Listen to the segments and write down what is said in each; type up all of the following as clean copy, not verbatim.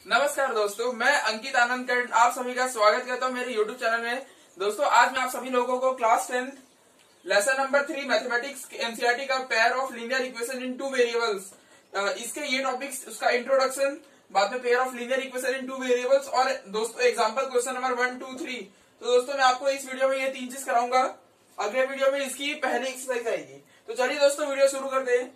नमस्कार दोस्तों, मैं अंकित आनंद कर्ण आप सभी का स्वागत करता हूं मेरे YouTube चैनल में। दोस्तों आज मैं आप सभी लोगों को class 10 lesson number 3 mathematics NCERT का pair of linear equation in two variables, इसके ये टॉपिक्स, उसका इंट्रोडक्शन, बाद में pair of linear equation in two variables और दोस्तों एग्जांपल क्वेश्चन नंबर 1, 2, 3। तो दोस्तों मैं आपको इस वीडियो में ये 3 चीज कराऊंगा। अगले वीडियो में इसकी पहली एक्सरसाइज आएगी। तो चलिए दोस्तों वीडियो शुरू करते हैं।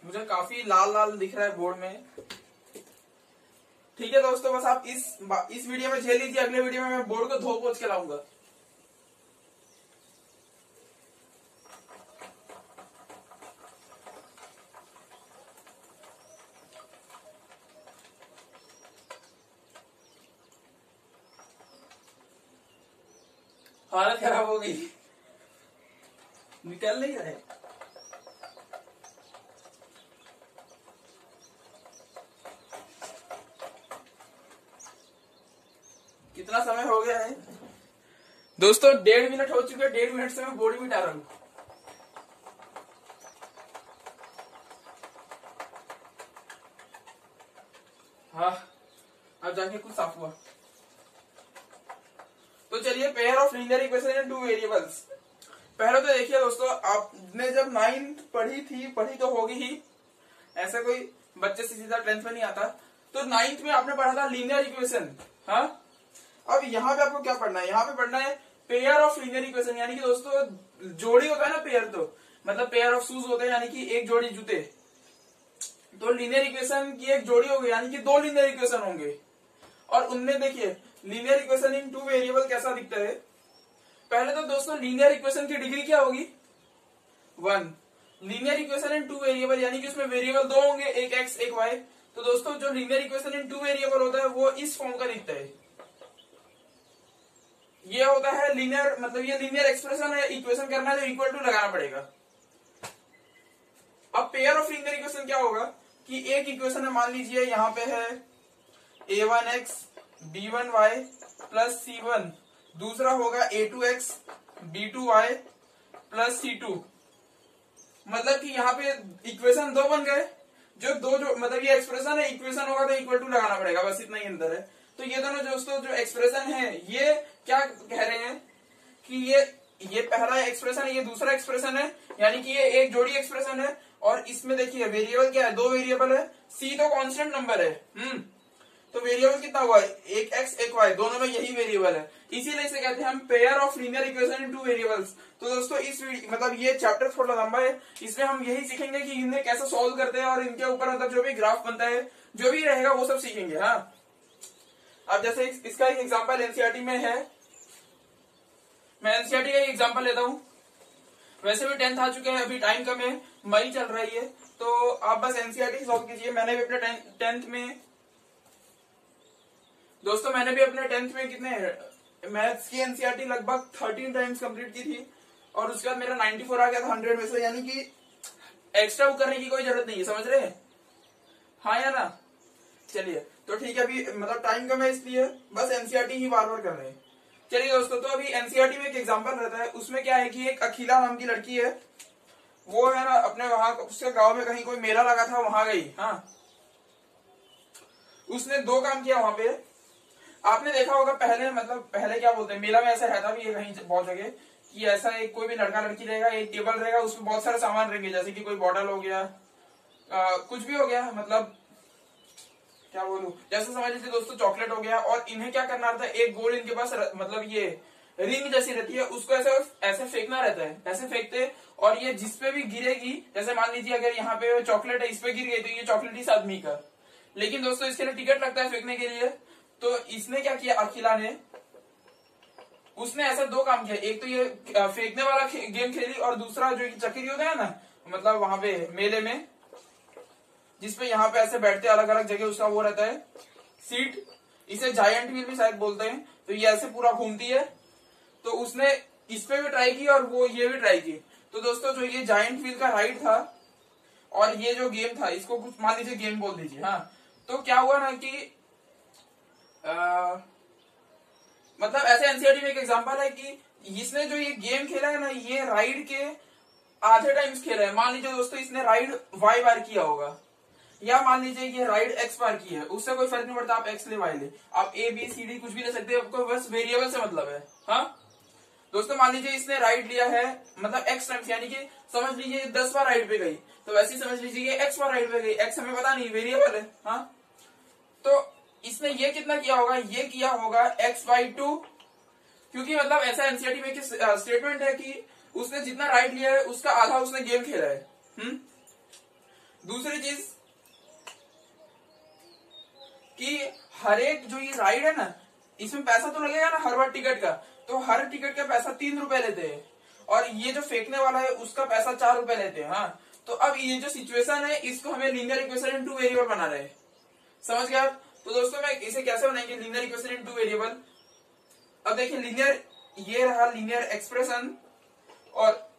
मुझे काफी लाल लाल दिख रहा है बोर्ड में। ठीक है दोस्तों, बस आप इस वीडियो में झेल लीजिए, अगले वीडियो में मैं बोर्ड को धो पोंछ के लाऊंगा। हालत खराब हो गई, निकल नहीं रहे। कितना समय हो गया है दोस्तों? 1.5 मिनट हो चुके हैं। 1.5 मिनट से मैं बोर्ड मिटा रहा हूं। हाँ, अब जाके कुछ साफ हुआ। तो चलिए, pair of linear equation in two variables. पहले तो देखिए दोस्तों, आपने जब 9th पढ़ी तो होगी ही, ऐसा कोई बच्चे से सीधा 10th में नहीं आता। तो 9th में आपने पढ़ा था लीनियर इक्वेशन। हाँ, अब यहाँ पे आपको क्या पढ़ना है? यहाँ पे पढ़ना है पेयर ऑफ लीनियर इक्वेशन, यानी कि दोस्तों जोड़ी होता है ना पेयर, तो मतलब पेयर ऑफ शूज होते हैं, यानी कि एक जोड़ी जूते। तो लीनियर इक्वेशन की एक जोड़ी होगी, यानी कि 2 लीनियर इक्वेशन होंगे। और उनमें देखिए linear equation in two variable कैसा दिखता है। पहले तो दोस्तों लीनियर इक्वेशन की डिग्री क्या होगी? 1। Linear equation in two variable, यानी कि उसमें वेरिएबल 2 होंगे, एक एक्स एक वाई। तो दोस्तों जो linear equation in two variable होता है वो इस फॉर्म का दिखता है। ये होता है लीनियर, मतलब ये लीनियर एक्सप्रेशन है। इक्वेशन करना है तो इक्वल टू लगाना पड़ेगा। अब पेयर ऑफ लीनियर इक्वेशन क्या होगा कि एक इक्वेशन है, मान लीजिए यहाँ पे है a1x b1y प्लस c1, दूसरा होगा a2x b2y प्लस c2। मतलब कि यहाँ पे इक्वेशन 2 बन गए। जो मतलब ये एक्सप्रेशन है, इक्वेशन होगा तो इक्वल टू लगाना पड़ेगा, बस इतना ही अंदर है। तो ये दोनों दोस्तों जो एक्सप्रेशन है, ये क्या कह रहे हैं कि ये पहला एक्सप्रेशन है, ये दूसरा एक्सप्रेशन है, यानी कि ये एक जोड़ी एक्सप्रेशन है। और इसमें देखिए वेरिएबल क्या है? 2 वेरिएबल है। सी तो कांस्टेंट नंबर है। तो वेरिएबल कितना हुआ? एक एक्स एक वाई, दोनों में यही वेरिएबल है। इसीलिए इसे कहते हैं हम pair of linear equation in two variables. तो दोस्तों मतलब ये चैप्टर थोड़ा लंबा है, इसमें हम यही सीखेंगे कि इन्हें कैसे सॉल्व करते हैं और इनके ऊपर मतलब जो भी ग्राफ बनता है, जो भी रहेगा वो सब सीखेंगे। हाँ, अब जैसे इसका एक एग्जाम्पल एनसीईआरटी में है, मैं एनसीईआरटी का एक एग्जाम्पल लेता हूँ। वैसे भी 10th आ चुके हैं, अभी टाइम कम है, मई चल रही है, तो आप बस एनसीईआरटी सॉल्व कीजिए। मैंने भी अपने 10th में दोस्तों, मैंने भी अपने 10th में कितने मैथ्स की एनसीईआरटी लगभग 13 टाइम्स कंप्लीट की थी। और उसके बाद मेरा 94 आ गया था 100 में से, यानी कि एक्स्ट्रा बुक करने की कोई जरूरत नहीं है, समझ रहे हैं? हाँ या ना? चलिए, तो ठीक है, अभी मतलब टाइम कम है इसलिए बस एनसीईआरटी ही बार बार कर रहे हैं। चलिए दोस्तों, तो अभी एनसीईआरटी में एक एग्जांपल रहता है, उसमें क्या है कि एक अखिला नाम की लड़की है, वो है ना अपने वहां उसके गांव में कहीं कोई मेला लगा था, वहां गई। हाँ, उसने 2 काम किया वहां पे। आपने देखा होगा पहले क्या बोलते हैं, मेला में ऐसा रहता भी है कहीं बहुत जगह कि ऐसा एक कोई भी लड़का लड़की रहेगा, एक टेबल रहेगा, उसमें बहुत सारे सामान रहेंगे, जैसे कि कोई बॉटल हो गया, कुछ भी हो गया, मतलब क्या बोलूं, जैसे समझ लीजिए दोस्तों चॉकलेट हो गया। और इन्हें क्या करना रहता है, एक गोल इनके पास मतलब ये रिंग जैसी रहती है, उसको ऐसे फेंकना रहता है, ऐसे फेंकते। और ये जिसपे भी गिरेगी, जैसे मान लीजिए अगर यहाँ पे चॉकलेट है, इस पे गिर गई तो ये चॉकलेट इस आदमी का। लेकिन दोस्तों इसके लिए टिकट लगता है फेंकने के लिए। तो इसने क्या किया अखिला ने, उसने ऐसे 2 काम किया। एक तो ये फेंकने वाला गेम खेली, और दूसरा जो चक्री होता है ना, मतलब वहां पे मेले में जिसपे यहाँ पे ऐसे बैठते अलग अलग जगह, उसका वो रहता है सीट, इसे जायंट व्हील भी शायद बोलते हैं। तो ये ऐसे पूरा घूमती है। तो उसने इस पे भी ट्राई की और वो ये भी ट्राई की। तो दोस्तों जो ये जायंट व्हील का राइड था और ये जो गेम था इसको कुछ मान लीजिए गेम बोल दीजिए। हाँ, तो क्या हुआ ना कि मतलब ऐसे एनसीईआरटी में एक एग्जांपल है कि इसने जो ये गेम खेला है ना, ये राइड के आधे टाइम्स खेला है। मान लीजिए दोस्तों इसने राइड वाई बार किया होगा, या मान लीजिए ये राइड एक्स बार की है, उससे कोई फर्क नहीं पड़ता, आप एक्स ले वाई ले, आप ए बी सी डी कुछ भी ले सकते हैं, आपको बस वेरिएबल से मतलब है। हाँ दोस्तों, मान लीजिए इसने राइड लिया है मतलब एक्स टाइम्स, यानी कि समझ लीजिए 10 बार राइड पे गई, तो वैसे ही समझ लीजिए एक्स बार राइड पे गई, एक्स हमें पता नहीं, वेरिएबल है। हाँ, तो इसने ये कितना किया होगा, ये किया होगा x/2, क्योंकि मतलब ऐसा एनसीईआरटी में स्टेटमेंट है कि उसने जितना राइड लिया है उसका आधा उसने गेम खेला है। दूसरी चीज कि हर एक जो ये राइड है ना, इसमें पैसा तो लगेगा ना हर बार टिकट का, तो हर टिकट का पैसा 3 रुपए लेते हैं, और ये जो फेंकने वाला है उसका पैसा 4 रुपए लेते हैं। हाँ, तो अब ये जो सिचुएशन है इसको हमें linear equation in two variable बना रहे हैं, समझ गए आप। तो दोस्तों मैं इसे कैसे बनाएंगे, linear equation in two variable. अब देखिए लीनियर, ये रहा लीनियर एक्सप्रेशन, और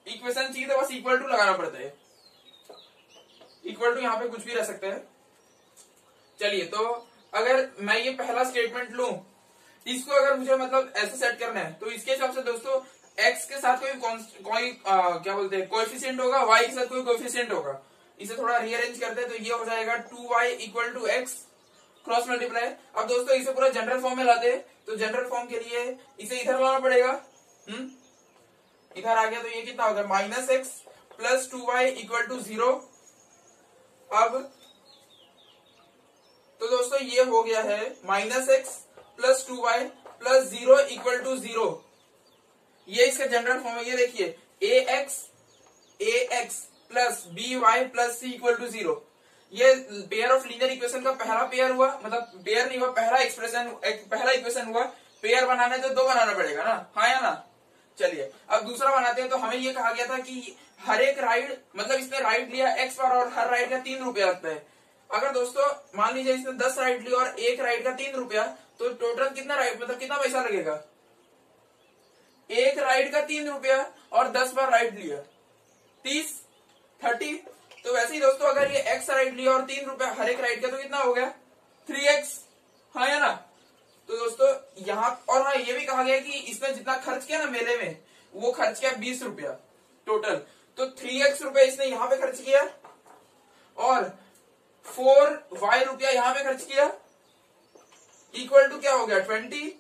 इक्वेशन चाहिए तो बस इक्वल टू लगाना पड़ता है, इक्वल टू यहाँ पे कुछ भी रह सकता है। चलिए, तो अगर मैं ये पहला स्टेटमेंट लूं, इसको अगर मुझे मतलब ऐसे सेट करना है, तो इसके हिसाब से दोस्तों x के साथ कोई क्या बोलते हैं कोएफिशिएंट होगा, y के साथ कोई कोएफिशिएंट होगा। इसे थोड़ा रीअरेंज करते हैं, तो ये हो जाएगा 2y equal to x cross multiply. अब दोस्तों इसे पूरा जनरल फॉर्म में लाते हैं, तो जनरल फॉर्म के लिए इसे इधर लाना पड़ेगा। इधर आ गया तो ये कितना होगा, -x plus 2y equal to 0। अब तो दोस्तों ये हो गया है -x plus 2y plus 0 equal to 0। ये इसका जनरल फॉर्म है। ये देखिए ax plus by plus c equal to 0। ये पेयर ऑफ लीनियर इक्वेशन का पहला पेयर हुआ, मतलब पेयर नहीं हुआ, पहला एक्सप्रेशन, पहला इक्वेशन हुआ। पेयर बनाना है तो 2 बनाना पड़ेगा ना, हाँ या ना। चलिए अब दूसरा बनाते हैं। तो हमें ये कहा गया था कि हर एक राइड, मतलब इसने राइड लिया x बार और हर राइड का 3 रुपया लगता है। अगर दोस्तों मान लीजिए इसने 10 राइड ली और एक राइड का 3 रुपया, तो टोटल कितना राइड, मतलब कितना पैसा लगेगा, एक राइड का 3 रुपया और 10 बार राइड लिया 30। तो वैसे ही दोस्तों अगर ये x राइड लिया और 3 रुपया हर एक राइड का, तो कितना हो गया 3x, हाँ या ना। तो दोस्तों यहाँ, और हाँ ये भी कहा गया कि इसने जितना खर्च किया ना मेले में, वो खर्च किया 20 रुपया टोटल। तो 3x रुपया इसने यहाँ पे खर्च किया और 4y रुपया यहाँ पे खर्च किया, इक्वल टू क्या हो गया 20,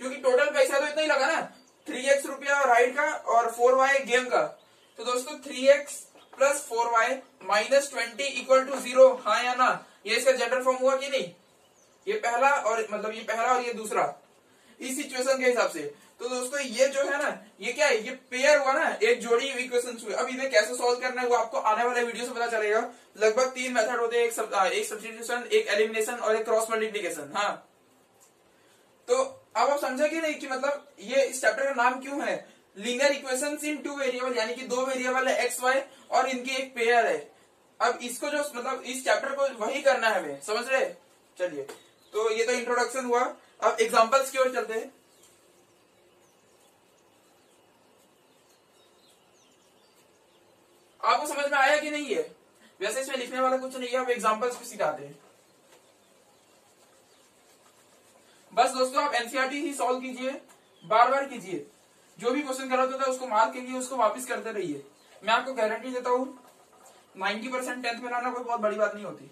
क्योंकि टोटल पैसा तो इतना ही लगा ना, 3x रुपया राइड का और 4y गेम का। तो दोस्तों 3x plus 4y minus 20 equal to 0, हाँ या ना। ये इसका जनरल फॉर्म हुआ कि नहीं, ये पहला और मतलब ये पहला और ये दूसरा इस सिचुएशन के हिसाब से। तो दोस्तों ये जो है ना, ये क्या है, ये पेयर हुआ ना, एक जोड़ी इक्वेशन हुए। अब इन्हें कैसे सॉल्व करना है वो आपको आने वाले वीडियो से पता चलेगा। लगभग 3 मेथड होते हैं, एक सब्स्टिट्यूशन, एक एलिमिनेशन और एक क्रॉस मल्टीप्लिकेशन। हाँ, तो अब आप समझे कि नहीं कि मतलब ये इस चैप्टर का नाम क्यों है लीनियर इक्वेशंस इन 2 वेरिएबल, यानी कि 2 वेरिएबल है x y और इनकी एक पेयर है। अब इसको जो मतलब इस चैप्टर को वही करना है हमें, समझ रहे। चलिए, तो ये तो इंट्रोडक्शन हुआ, अब एग्जांपल्स की ओर चलते हैं। आपको समझ में आया कि नहीं है, वैसे इसमें लिखने वाला कुछ नहीं है, अब एग्जांपल्स भी सिखाते हैं। बस दोस्तों आप एनसीईआरटी ही सॉल्व कीजिए, बार बार कीजिए, जो भी क्वेश्चन गलत होता है उसको मार्क कीजिए, उसको वापस करते रहिए। मैं आपको गारंटी देता हूं 90% 10th में लाना कोई बहुत बड़ी बात नहीं होती।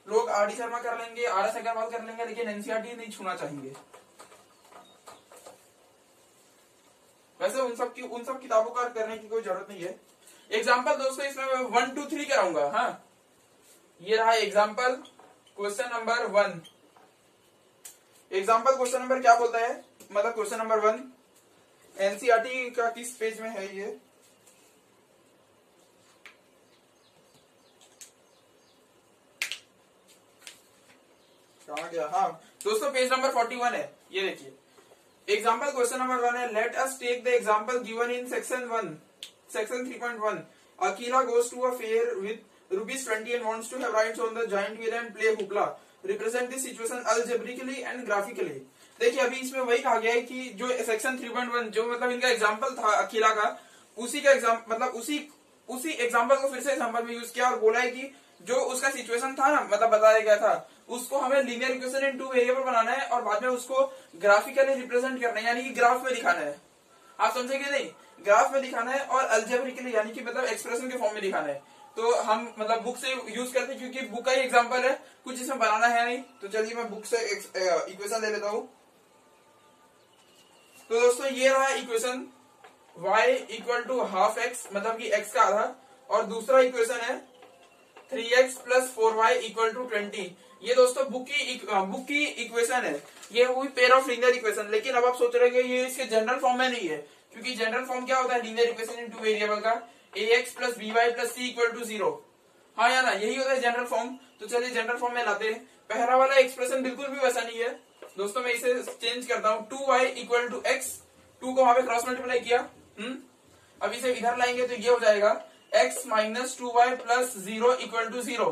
लोग आर.डी. शर्मा कर लेंगे, आर.एस. अग्रवाल कर लेंगे, लेकिन एनसीईआरटी नहीं छूना चाहिए। वैसे उन सब किताबों का करने की कोई जरूरत नहीं है। एग्जाम्पल दोस्तों इसमें मैं 1 2 3 कराऊंगा। हाँ, ये रहा example question number 1। Example question number क्या बोलता है, मतलब क्वेश्चन नंबर 1 एनसीईआरटी का किस पेज में है, ये कहा गया। हाँ दोस्तों पेज नंबर 41 है, ये देखिए। एग्जाम्पल क्वेश्चन नंबर 1 है, let us take the example given in section 3.1। Akila goes to a fair with ₹20 and wants to have rides on the giant wheel and play hoopla. Represent this situation algebraically and graphically. देखिए अभी इसमें वही कहा गया है कि जो section 3.1 जो मतलब इनका एग्जाम्पल था अकीला का, उसी का मतलब उसी एग्जाम्पल को फिर से एग्जाम्पल में यूज किया और बोला है कि जो उसका सिचुएशन था ना, मतलब बताया गया था, उसको हमें linear equation in two variable बनाना है और बाद में उसको ग्राफिकली रिप्रेजेंट करना है, यानी कि ग्राफ में दिखाना है। आप समझेंगे नहीं, ग्राफ में दिखाना है और अलजेब्रिकली यानी कि मतलब एक्सप्रेशन के फॉर्म में दिखाना है। तो हम मतलब बुक से यूज करते हैं क्योंकि बुक का ही एग्जाम्पल है, कुछ इसमें बनाना है नहीं। तो चलिए मैं बुक से इक्वेशन ले लेता हूं। तो दोस्तों ये रहा equation y equal to half x, मतलब कि x का आधा, और दूसरा इक्वेशन है 3x plus 4y equal to 20। ये दोस्तों बुक की इक्वेशन है, ये हुई पेयर ऑफ लीनियर इक्वेशन। लेकिन अब आप सोच रहे हैं ये इसके जनरल फॉर्म में नहीं है, क्योंकि जनरल फॉर्म क्या होता है linear equation in two variable का, ax plus by plus c equal to 0। हाँ या ना, यही होता है जनरल फॉर्म। तो चलिए जनरल फॉर्म में लाते हैं। पहला वाला एक्सप्रेशन बिल्कुल भी वैसा नहीं है दोस्तों, मैं इसे चेंज करता हूँ। 2y इक्वल टू एक्स, 2 को वहां पे क्रॉस मल्टीप्लाई किया, अब इसे इधर लाएंगे तो ये हो जाएगा x minus 2y plus 0 equal to 0।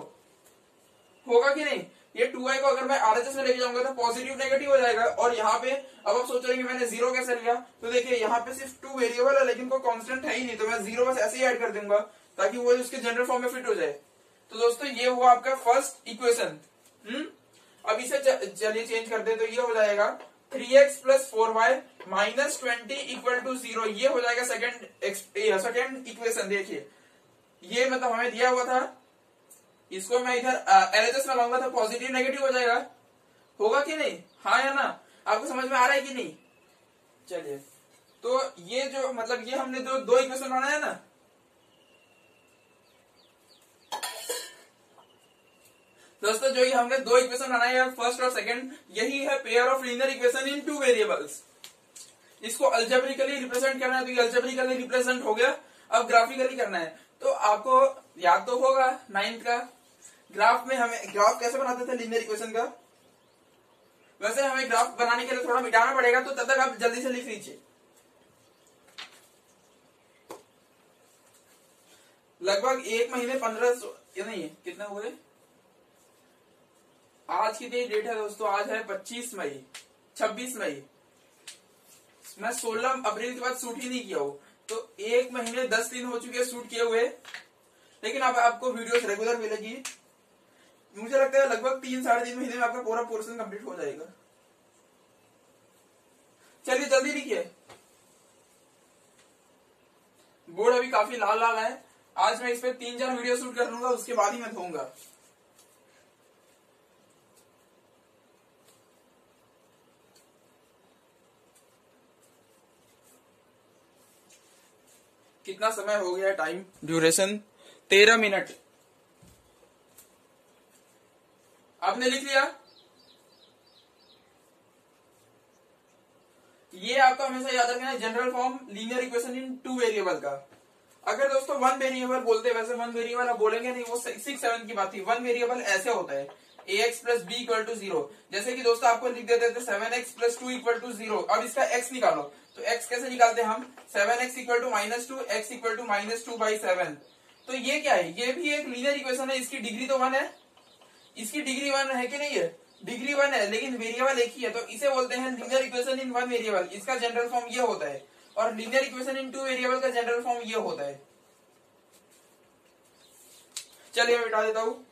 होगा कि नहीं? ये 2y को अगर मैं RHS में लेके जाऊंगा तो पॉजिटिव नेगेटिव हो जाएगा। और यहाँ पे अब आप सोच रहे हैं कि मैंने 0 कैसे लिया, तो देखिए यहाँ पे सिर्फ 2 वेरिएबल है लेकिन कोई कांस्टेंट है ही नहीं, तो मैं 0 बस ऐसे ही ऐड कर दूंगा ताकि वो उसके जनरल फॉर्म में फिट हो जाए। तो दोस्तों ये हुआ आपका फर्स्ट इक्वेशन। अब इसे चलिए चेंज कर दे, तो ये हो जाएगा 3x plus 4y minus 20 equal to 0। ये हो जाएगा सेकेंड इक्वेशन। देखिए ये मतलब हमें दिया हुआ था, इसको मैं इधर LHS में लाऊंगा तो पॉजिटिव नेगेटिव हो जाएगा। होगा कि नहीं? हाँ या ना? आपको समझ में आ रहा है कि नहीं? चलिए, तो ये जो मतलब ये हमने जो दो इक्वेशन बनाया है ना, दोस्तों जो ये हमने दो इक्वेशन बनाए हैं फर्स्ट और सेकंड, यही है pair of linear equation in two variables. इसको अल्जेब्रिकली रिप्रेजेंट करना है, तो ये अल्जेब्रिकली रिप्रेजेंट हो गया। अब ग्राफिकली करना है, तो आपको याद तो होगा 9th का ग्राफ में हमें ग्राफ कैसे बनाते थे लीनियर इक्वेशन का। वैसे हमें ग्राफ बनाने के लिए थोड़ा मिटाना पड़ेगा, तो तब तक आप जल्दी से लिख लीजिए। लगभग 1 महीने 15 नहीं कितना हुए, आज की डेट है दोस्तों, आज है 26 मई। मैं 16 अप्रैल के बाद शूट ही नहीं किया हूं, तो 1 महीने 10 दिन हो चुके हैं शूट किए हुए। लेकिन अब आपको वीडियोस रेगुलर मिलेगी। मुझे लगता है लगभग 3-3.5 महीने में आपका पूरा पोर्शन कंप्लीट हो जाएगा। चलिए जल्दी लिखिए, बोर्ड अभी काफी लाल है। आज मैं इस पे 3-4 वीडियो शूट कर लूंगा, उसके बाद ही मैं धोऊंगा। कितना समय हो गया? Time duration 13 minute. आपने लिख लिया? ये आपको हमेशा याद रखना है general form linear equation in two variable का। अगर दोस्तों 1 वेरिएबल बोलते, वैसे 1 वेरिएबल आप बोलेंगे नहीं, वो 6-7 की बात थी। 1 वेरिएबल ऐसे होता है ax plus b equal to 0। जैसे कि दोस्तों आपको लिख देते थे 7x प्लस 2 इक्वल टू 0। अब इसका x निकालो, तो x कैसे निकालते हैं हम? 7x equal to minus 2, x equal to minus 2/7। तो ये क्या है? ये भी एक लीनियर इक्वेशन है। इसकी डिग्री तो 1 है, इसकी डिग्री 1 है कि नहीं है? डिग्री 1 है, लेकिन वेरिएबल एक ही है, तो इसे बोलते हैं लीनियर इक्वेशन इन 1 वेरिएबल। इसका जनरल फॉर्म ये होता है। और लीनियर इक्वेशन इन 2 वेरिएबल का जनरल फॉर्म ये होता है। चलिए मैं बिठा देता हूँ।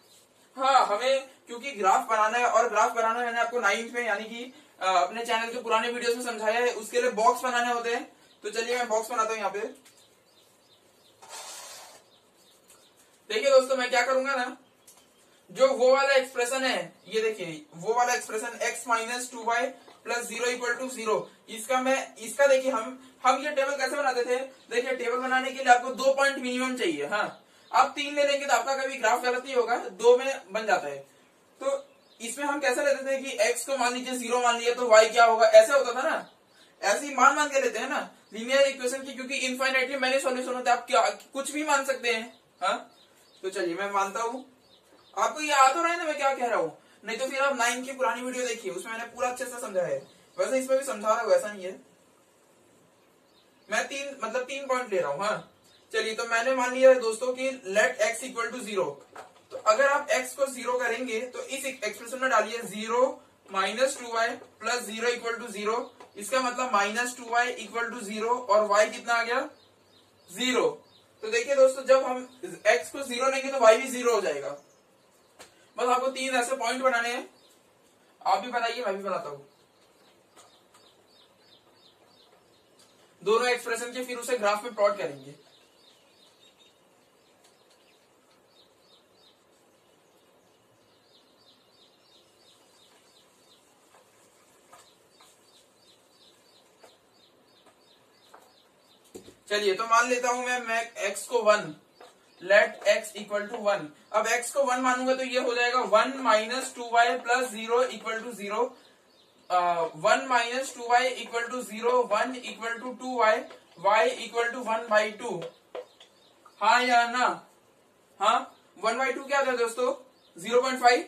हाँ, हमें क्योंकि ग्राफ बनाना है, और ग्राफ बनाना मैंने आपको 9th में यानी कि अपने चैनल के पुराने वीडियोस में समझाया है। उसके लिए बॉक्स बनाने होते हैं। तो चलिए मैं बॉक्स बनाता हूँ यहाँ पे। देखिए दोस्तों मैं क्या करूंगा ना, जो वो वाला एक्सप्रेशन है, ये देखिए वो वाला expression x minus 2y plus 0 equal to 0, इसका देखिए हम ये टेबल कैसे बनाते थे। देखिए टेबल बनाने के लिए आपको 2 पॉइंट मिनिमम चाहिए। हाँ, आप 3 ले लेंगे तो आपका कभी ग्राफ गलत नहीं होगा, 2 में बन जाता है। तो इसमें हम कैसे लेते थे कि x को मान लीजिए 0 मान लिया तो y क्या होगा, ऐसे होता था ना। ऐसे ही मान के लेते हैं ना लीनियर इक्वेशन की, क्योंकि इनफाइनाइटली मैंने सॉल्यूशन होता है, आप क्या कुछ भी मान सकते हैं। हाँ, तो चलिए मैं मानता हूं। आपको ये आ तो रहा है ना मैं क्या कह रहा हूँ? नहीं तो फिर आप 9 की पुरानी वीडियो देखिए, उसमें मैंने पूरा अच्छे से समझा है। वैसे इसमें भी समझा रहा हूँ, ऐसा नहीं है। मैं 3 पॉइंट ले रहा हूँ। हाँ, चलिए तो मैंने मान लिया है दोस्तों कि लेट x इक्वल टू 0। तो अगर आप x को 0 करेंगे तो इस एक्सप्रेशन में डालिए 0 minus 2y plus 0 equal to 0। इसका मतलब माइनस 2y इक्वल टू 0, और y कितना आ गया 0। तो देखिए दोस्तों, जब हम x को 0 लेंगे तो y भी 0 हो जाएगा। बस आपको 3 ऐसे पॉइंट बनाने हैं, आप भी बनाइए, मैं भी बनाता हूं दोनों एक्सप्रेशन के, फिर उसे ग्राफ में प्लॉट करेंगे। चलिए, तो मान लेता हूं मैं x को 1, लेट x इक्वल टू 1। अब x को 1 मानूंगा तो ये हो जाएगा 1 minus 2y plus 0 equal to 0। 1 minus 2y equal to 0, 1 equal to 2y, y equal to 1/2। हाँ या ना? हाँ, 1/2 क्या था दोस्तों? 0.5।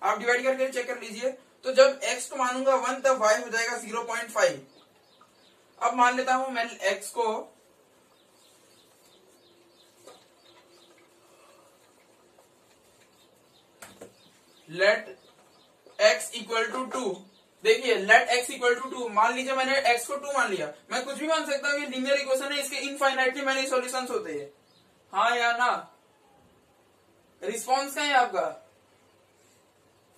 आप डिवाइड करके चेक कर लीजिए। तो जब x को मानूंगा 1 तब y हो जाएगा 0.5। अब मान लेता हूं मैं x को लेट x इक्वल टू 2। देखिए, लेट x इक्वल टू 2 मान लीजिए, मैंने x को 2 मान लिया। मैं कुछ भी मान सकता हूँ, ये लीनियर इक्वेशन है, इसके इनफाइनाइटली मैनी सॉल्यूशंस होते हैं। हाँ या ना? रिस्पॉन्स क्या है आपका?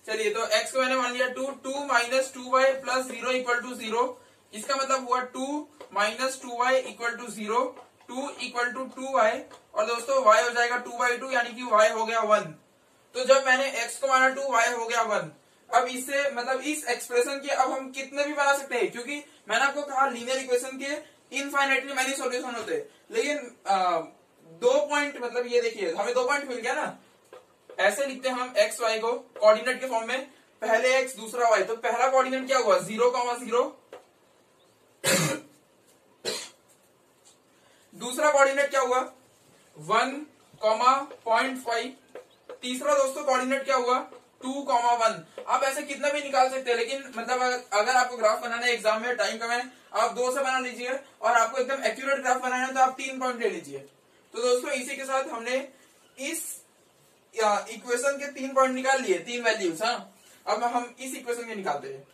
चलिए, तो x को मैंने मान लिया 2, 2 minus 2y plus 0 equal to 0। इसका मतलब हुआ 2 minus 2y equal to 0, 2 equal to 2y, और दोस्तों y हो जाएगा 2/2, यानी कि y हो गया 1। तो जब मैंने x को माना 2, y हो गया 1। अब इससे मतलब इस एक्सप्रेशन के अब हम कितने भी बना सकते हैं, क्योंकि मैंने आपको कहा लीनियर इक्वेशन के इनफाइनाइटली मैनी सॉल्यूशन होते हैं। लेकिन 2 पॉइंट, मतलब ये देखिए, हमें 2 पॉइंट मिल गया ना। ऐसे लिखते हैं हम एक्स वाई को कोऑर्डिनेट के फॉर्म में, पहले x दूसरा y। तो पहला कोऑर्डिनेट क्या हुआ? 0,0। दूसरा कोऑर्डिनेट क्या हुआ? 1,0.5। तीसरा दोस्तों कोऑर्डिनेट क्या हुआ? 2,1। आप ऐसे कितना भी निकाल सकते हैं, लेकिन मतलब अगर आपको ग्राफ बनाना है, एग्जाम में टाइम कम है, आप 2 से बना लीजिए, और आपको एकदम एक्यूरेट ग्राफ बनाना है तो आप 3 पॉइंट ले लीजिए। तो दोस्तों, इसी के साथ हमने इस इक्वेशन के 3 पॉइंट निकाल लिए, 3 वैल्यूज। हाँ, अब हम इस इक्वेशन के निकालते हैं।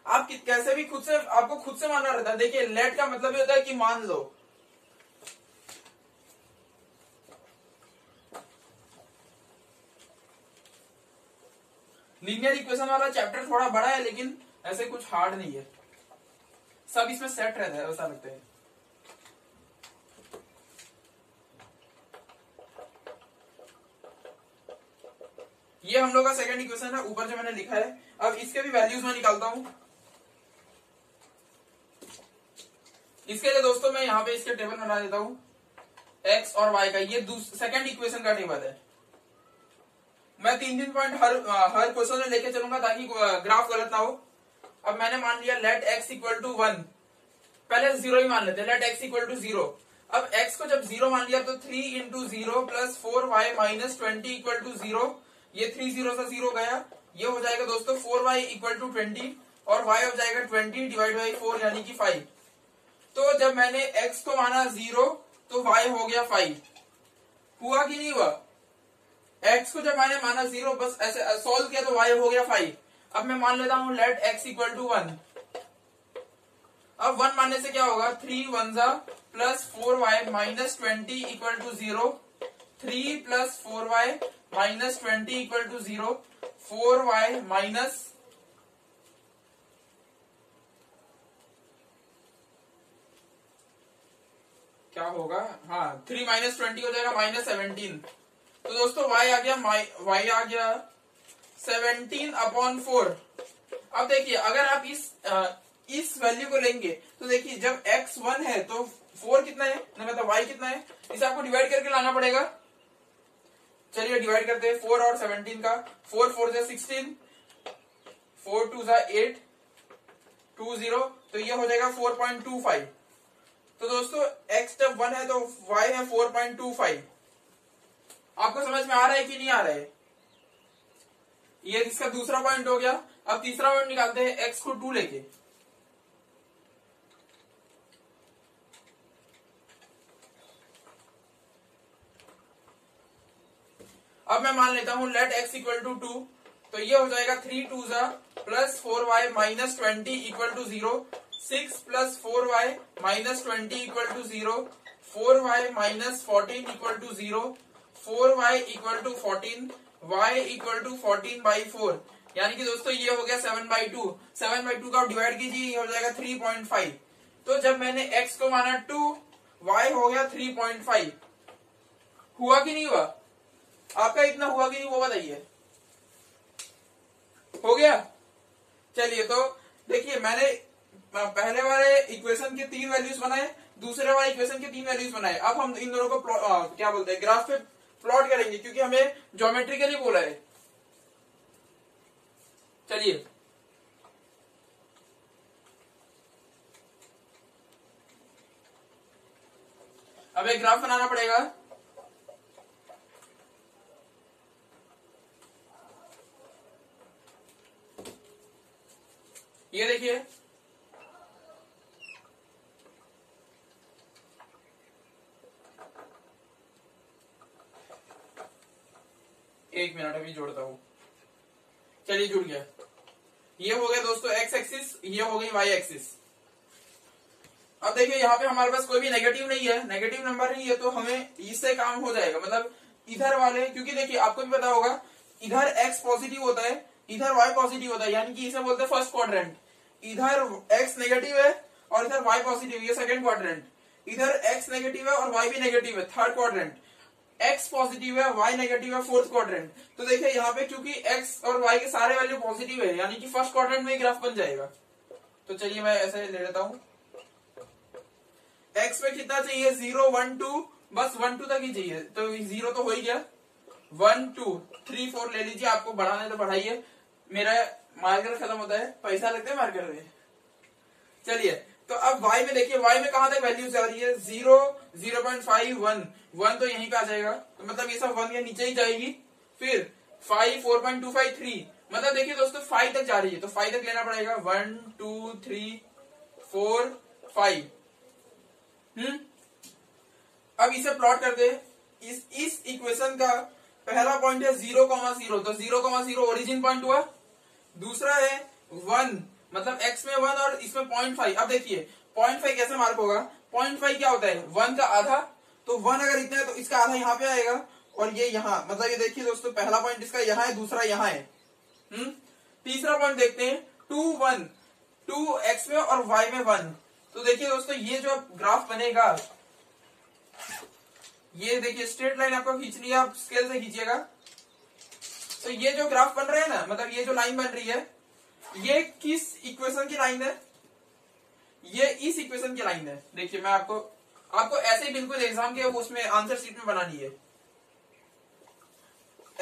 आप कैसे भी खुद से, आपको खुद से मानना रहता है। देखिए, लेट का मतलब ये होता है कि मान लो। लीनियर इक्वेशन वाला चैप्टर थोड़ा बड़ा है, लेकिन ऐसे कुछ हार्ड नहीं है, सब इसमें सेट रहता है, ऐसा लगता है। ये हम लोग का सेकंड इक्वेशन है, ऊपर जो मैंने लिखा है। अब इसके भी वैल्यूज में निकालता हूं। इसके लिए दोस्तों मैं यहाँ पे इसके टेबल बना देता हूं, x और y का। ये सेकंड इक्वेशन का टेबल है। मैं 3 पॉइंट हर क्वेश्चन में लेके चलूंगा ताकि ग्राफ गलत ना हो। अब मैंने मान लिया लेट x इक्वल टू 1, पहले 0 ही मान लेते हैं। Let x equal to 0। अब x को जब 0 मान लिया तो 3 into 0 plus 4y minus 20 equal to 0। ये 3 0 से 0 गया, ये हो जाएगा दोस्तों 4y इक्वल टू 20, और y हो जाएगा 20 डिवाइड बाई 4 यानी कि 5। तो जब मैंने x को माना 0 तो y हो गया 5। हुआ कि नहीं हुआ? x को जब मैंने माना 0, बस ऐसे सॉल्व किया तो y हो गया 5। अब मैं मान लेता हूं लेट x इक्वल टू 1। अब 1 मानने से क्या होगा? 3 1 जा plus 4y minus 20 equal to 0। 3 plus 4y minus 20 equal to 0। 4y minus क्या होगा? हाँ, 3 माइनस 20 हो जाएगा माइनस 17। तो दोस्तों y आ गया, y आ गया 17/4। अब देखिए, अगर आप इस वैल्यू को लेंगे तो देखिए, जब x 1 है तो 4 कितना है, मतलब y कितना है, इसे आपको डिवाइड करके लाना पड़ेगा। चलिए डिवाइड करते हैं 4 और 17 का। 4 4 जा 16, 4 2 जा 8, 2 0, तो ये हो जाएगा 4.25। तो दोस्तों x जब 1 है तो y है 4.25। आपको समझ में आ रहा है कि नहीं आ रहा है? ये इसका दूसरा पॉइंट हो गया। अब तीसरा पॉइंट निकालते हैं x को 2 लेके। अब मैं मान लेता हूं लेट x इक्वल टू 2। तो ये हो जाएगा 3 2 जा plus 4y minus 20 equal to 0। 6 plus 4y minus 20 equal to 0। 4y minus 14 equal to 0, 4y equal to 14, y equal to 14/4, यानी कि दोस्तों ये हो गया 7/2। 7/2 का डिवाइड कीजिए, ये हो जाएगा 3.5। तो जब मैंने x को माना 2, y हो गया 3.5। हुआ कि नहीं हुआ? आपका इतना हुआ कि नहीं वो बताइए। हो गया? चलिए, तो देखिए मैंने पहले वाले इक्वेशन के 3 वैल्यूज बनाए, दूसरे वाले इक्वेशन के 3 वैल्यूज बनाए। अब हम इन दोनों को क्या बोलते हैं, ग्राफ पे प्लॉट करेंगे, क्योंकि हमें ज्योमेट्रिकली बोला है। चलिए, अब एक ग्राफ बनाना पड़ेगा। ये देखिए, एक मिनट अभी जोड़ता हूं। चलिए, जुड़ गया। ये हो गया दोस्तों एक्स एक्सिस, ये हो गई वाई एक्सिस। अब देखिए यहाँ पे हमारे पास कोई भी नेगेटिव नहीं है, नेगेटिव नंबर नहीं है, तो हमें इससे काम हो जाएगा। मतलब इधर वाले, क्योंकि देखिए आपको भी पता होगा इधर एक्स पॉजिटिव होता है, इधर वाई पॉजिटिव होता है, यानी कि इसे बोलते हैं फर्स्ट क्वाड्रेंट। इधर एक्स नेगेटिव है और इधर वाई पॉजिटिव, ये सेकंड क्वाड्रेंट। इधर एक्स नेगेटिव है और वाई भी नेगेटिव है, थर्ड क्वाड्रेंट। एक्स पॉजिटिव है, वाई नेगेटिव है, फोर्थ क्वाड्रेंट। तो देखिए यहाँ पे क्योंकि एक्स और वाई के सारे वैल्यू पॉजिटिव है, यानी कि फर्स्ट क्वाड्रेंट में ग्राफ बन जाएगा। तो चलिए मैं ऐसे ले लेता हूं। एक्स पे कितना चाहिए? 0, 1, 2, बस 1, 2 तक ही चाहिए, तो 0 तो हो ही गया। 1, 2, 3, 4 ले लीजिए, आपको बढ़ाना है तो बढ़ाइए, मेरा मार्कर खत्म होता है, पैसा लगता है मार्कर में। चलिए, तो अब y में देखिए, y में कहां तक वैल्यू जा रही है? 0, 0.5, 1, 1 तो यहीं पे आ जाएगा, तो मतलब ये सब 1 के नीचे ही जाएगी। फिर 5, 4.25, 3, मतलब देखिए दोस्तों 5 तक जा रही है, तो 5 तक लेना पड़ेगा। 1, 2, 3, 4, 5। अब इसे प्लॉट कर दे। इस इक्वेशन का पहला पॉइंट है 0,0, तो 0,0 ओरिजिन पॉइंट हुआ। दूसरा है 1, मतलब x में 1 और इसमें 0.5। अब देखिए 0.5 कैसे मार्क होगा? 0.5 क्या होता है? 1 का आधा। तो 1 अगर इतना है तो इसका आधा यहाँ पे आएगा, और ये यहाँ, मतलब ये देखिए दोस्तों पहला पॉइंट इसका यहाँ है, दूसरा यहाँ है। तीसरा पॉइंट देखते हैं, 2, 1, 2 x में और y में 1। तो देखिए दोस्तों ये जो ग्राफ बनेगा, ये देखिए स्ट्रेट लाइन आपको खींचनी है, आप स्केल से खींचिएगा। तो ये जो ग्राफ बन रहा है ना, मतलब ये जो लाइन बन रही है, ये किस इक्वेशन की लाइन है? ये इस इक्वेशन की लाइन है। देखिए मैं आपको ऐसे ही बिल्कुल एग्जाम के उसमें आंसर शीट में बनानी है।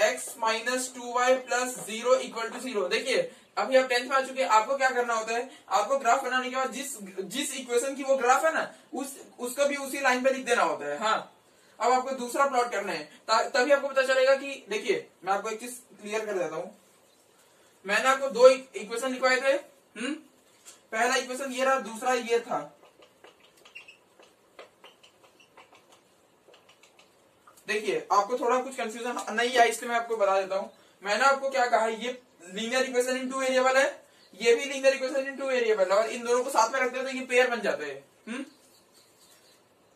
x minus 2y plus 0 equal to 0। देखिए अभी आप 10th में आ चुके हैं, आपको क्या करना होता है, आपको ग्राफ बनाने के बाद जिस इक्वेशन की वो ग्राफ है ना, उसको भी उसी लाइन पे लिख देना होता है। हाँ, अब आपको दूसरा प्लॉट करना है, तभी आपको पता चलेगा कि, देखिए मैं आपको एक चीज क्लियर कर देता हूं। मैंने आपको 2 इक्वेशन लिखवाए थे। पहला इक्वेशन ये रहा, दूसरा ये था। देखिए आपको थोड़ा कुछ कंफ्यूजन नहीं है, इसलिए मैं आपको बता देता हूं। मैंने आपको क्या कहा, ये लीनियर इक्वेशन इन 2 वेरिएबल है, ये भी लीनियर इक्वेशन इन 2 वेरिएबल है, और इन दोनों को साथ में रखते हैं तो ये पेयर बन जाते हैं।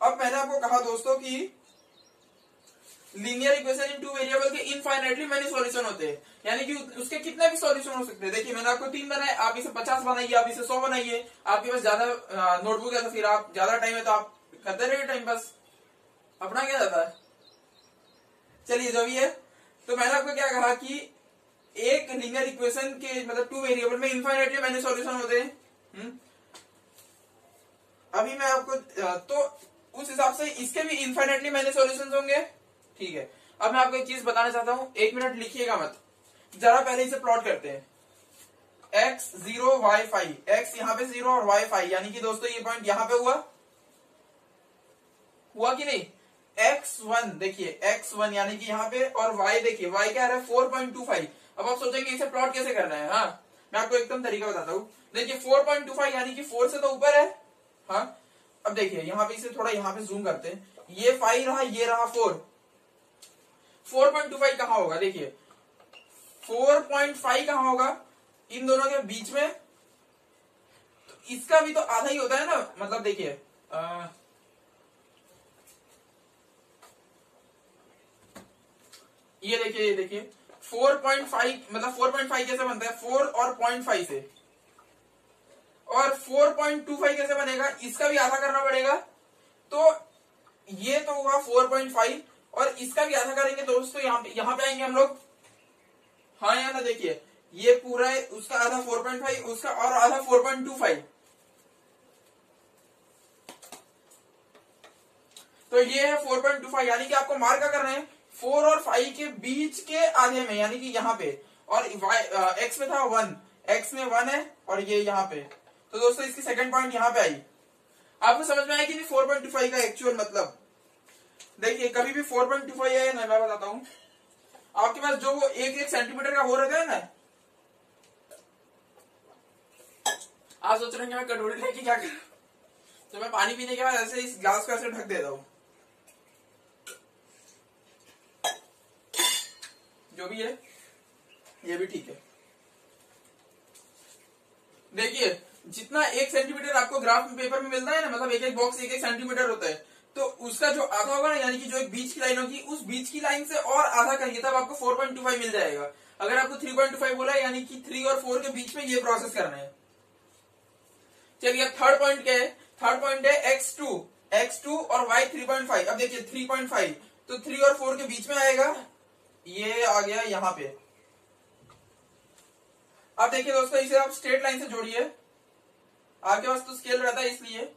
अब मैंने आपको कहा दोस्तों कि लीनियर इक्वेशन इन 2 वेरिएबल के इनफाइनाइटली मेनी सॉल्यूशन होते हैं, यानी कि उसके कितने भी सॉल्यूशन हो सकते हैं। देखिए मैंने आपको 3 बनाए, आप इसे 50 बनाइए, आप इसे 100 बनाइए। आपके पास ज्यादा नोटबुक है तो फिर आप ज्यादा टाइम है तो आप करते रहिए टाइम पास, अपना क्या जाता है। चलिए जो भी है, तो मैंने आपको क्या कहा कि एक लीनियर इक्वेशन के मतलब 2 वेरिएबल में इनफाइनाइटली मेनी सॉल्यूशन होते हैं। अभी मैं आपको तो उस हिसाब से इसके भी इनफाइनाइटली मेनी सॉल्यूशंस होंगे। ठीक है, अब मैं आपको एक चीज बताना चाहता हूं, 1 मिनट लिखिएगा मत, जरा पहले इसे प्लॉट करते हैं। x 0 y 5, x यहाँ पे 0 और y 5, यानी कि दोस्तों ये पॉइंट यहाँ पे हुआ कि नहीं? x1 देखिए, x1 यानी कि यहाँ पे, और y देखिए, y क्या है 4.25। अब आप सोचेंगे इसे प्लॉट कैसे करना है। हाँ, मैं आपको एकदम तरीका बताता हूँ। देखिए 4.25 यानी कि 4 से तो ऊपर है। हाँ, अब देखिए यहाँ पे इसे थोड़ा यहाँ पे जूम करते हैं, ये 5 रहा, ये रहा 4। 4.25 कहाँ होगा? देखिए 4.5 कहाँ होगा? इन दोनों के बीच में। तो इसका भी तो आधा ही होता है ना, मतलब देखिए ये देखिए 4.5 मतलब 4.5 कैसे बनता है 4 और 0.5 से, और 4.25 कैसे बनेगा, इसका भी आधा करना पड़ेगा। तो ये तो हुआ 4.5 और इसका भी आधा करेंगे दोस्तों, यहाँ पे आएंगे हम लोग। हाँ या ना, देखिए ये पूरा है, उसका आधा 4.5, उसका और आधा 4.25, तो ये है 4.25। यानी कि आपको मार्क क्या करना है 4 और 5 के बीच के आधे में, यानी कि यहाँ पे, और एक्स में था 1, एक्स में 1 है और ये यहाँ पे। तो दोस्तों इसकी सेकंड पॉइंट यहाँ पे आई। आपको समझ में आया कि नहीं 4.25 का एक्चुअल मतलब। देखिए कभी भी 4.25 है ना, मैं बताता हूं आपके पास, जो वो 1 सेंटीमीटर का हो रहता है ना, आप सोच रहे हैं मैं कटोरी लेके क्या कर, तो मैं पानी पीने के बाद ऐसे इस ग्लास को ऐसे ढक देता हूं, जो भी है ये भी ठीक है। देखिए जितना 1 सेंटीमीटर आपको ग्राफ पेपर में मिलता है ना, मतलब एक बॉक्स 1 सेंटीमीटर होता है, तो उसका जो आधा होगा ना, यानी कि जो एक बीच की लाइन होगी, उस बीच की लाइन से और आधा करिए तब आपको 4.25 मिल जाएगा। अगर आपको 3.25 बोला है, यानी कि 3 और 4 के बीच में ये प्रोसेस करना है। चलिए थर्ड पॉइंट क्या है, थर्ड पॉइंट है x2 और y 3.5। अब देखिए 3.5 तो 3 और 4 के बीच में आएगा, ये आ गया यहाँ पे। अब देखिए दोस्तों इसे आप स्ट्रेट लाइन से जोड़िए, आपके पास तो स्केल रहता है इसलिए।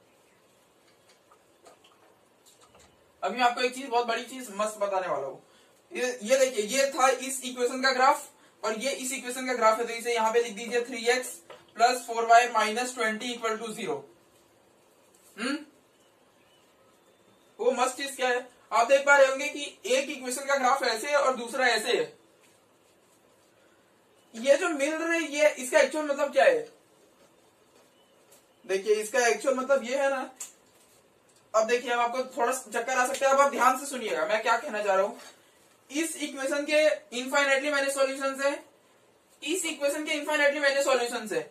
अभी मैं आपको एक चीज, बहुत बड़ी चीज मस्त बताने वाला हूँ। ये देखिए ये था इस इक्वेशन का ग्राफ और ये इस इक्वेशन का ग्राफ है, तो इसे यहाँ पे लिख दीजिए 3x + 4y - 20 = 0। वो मस्त चीज क्या है, आप देख पा रहे होंगे कि एक इक्वेशन का ग्राफ ऐसे है और दूसरा ऐसे है। ये जो मिल रहे हैं ये इसका एक्चुअल मतलब क्या है, देखिए इसका एक्चुअल मतलब ये है ना। अब देखिए अब आपको थोड़ा चक्कर आ सकता है, अब आप ध्यान से सुनिएगा मैं क्या कहना चाह रहा हूं। इस इक्वेशन के इनफाइनाइटली मैंने सॉल्यूशंस है, इस इक्वेशन के इनफाइनाइटली मैंने सॉल्यूशंस है।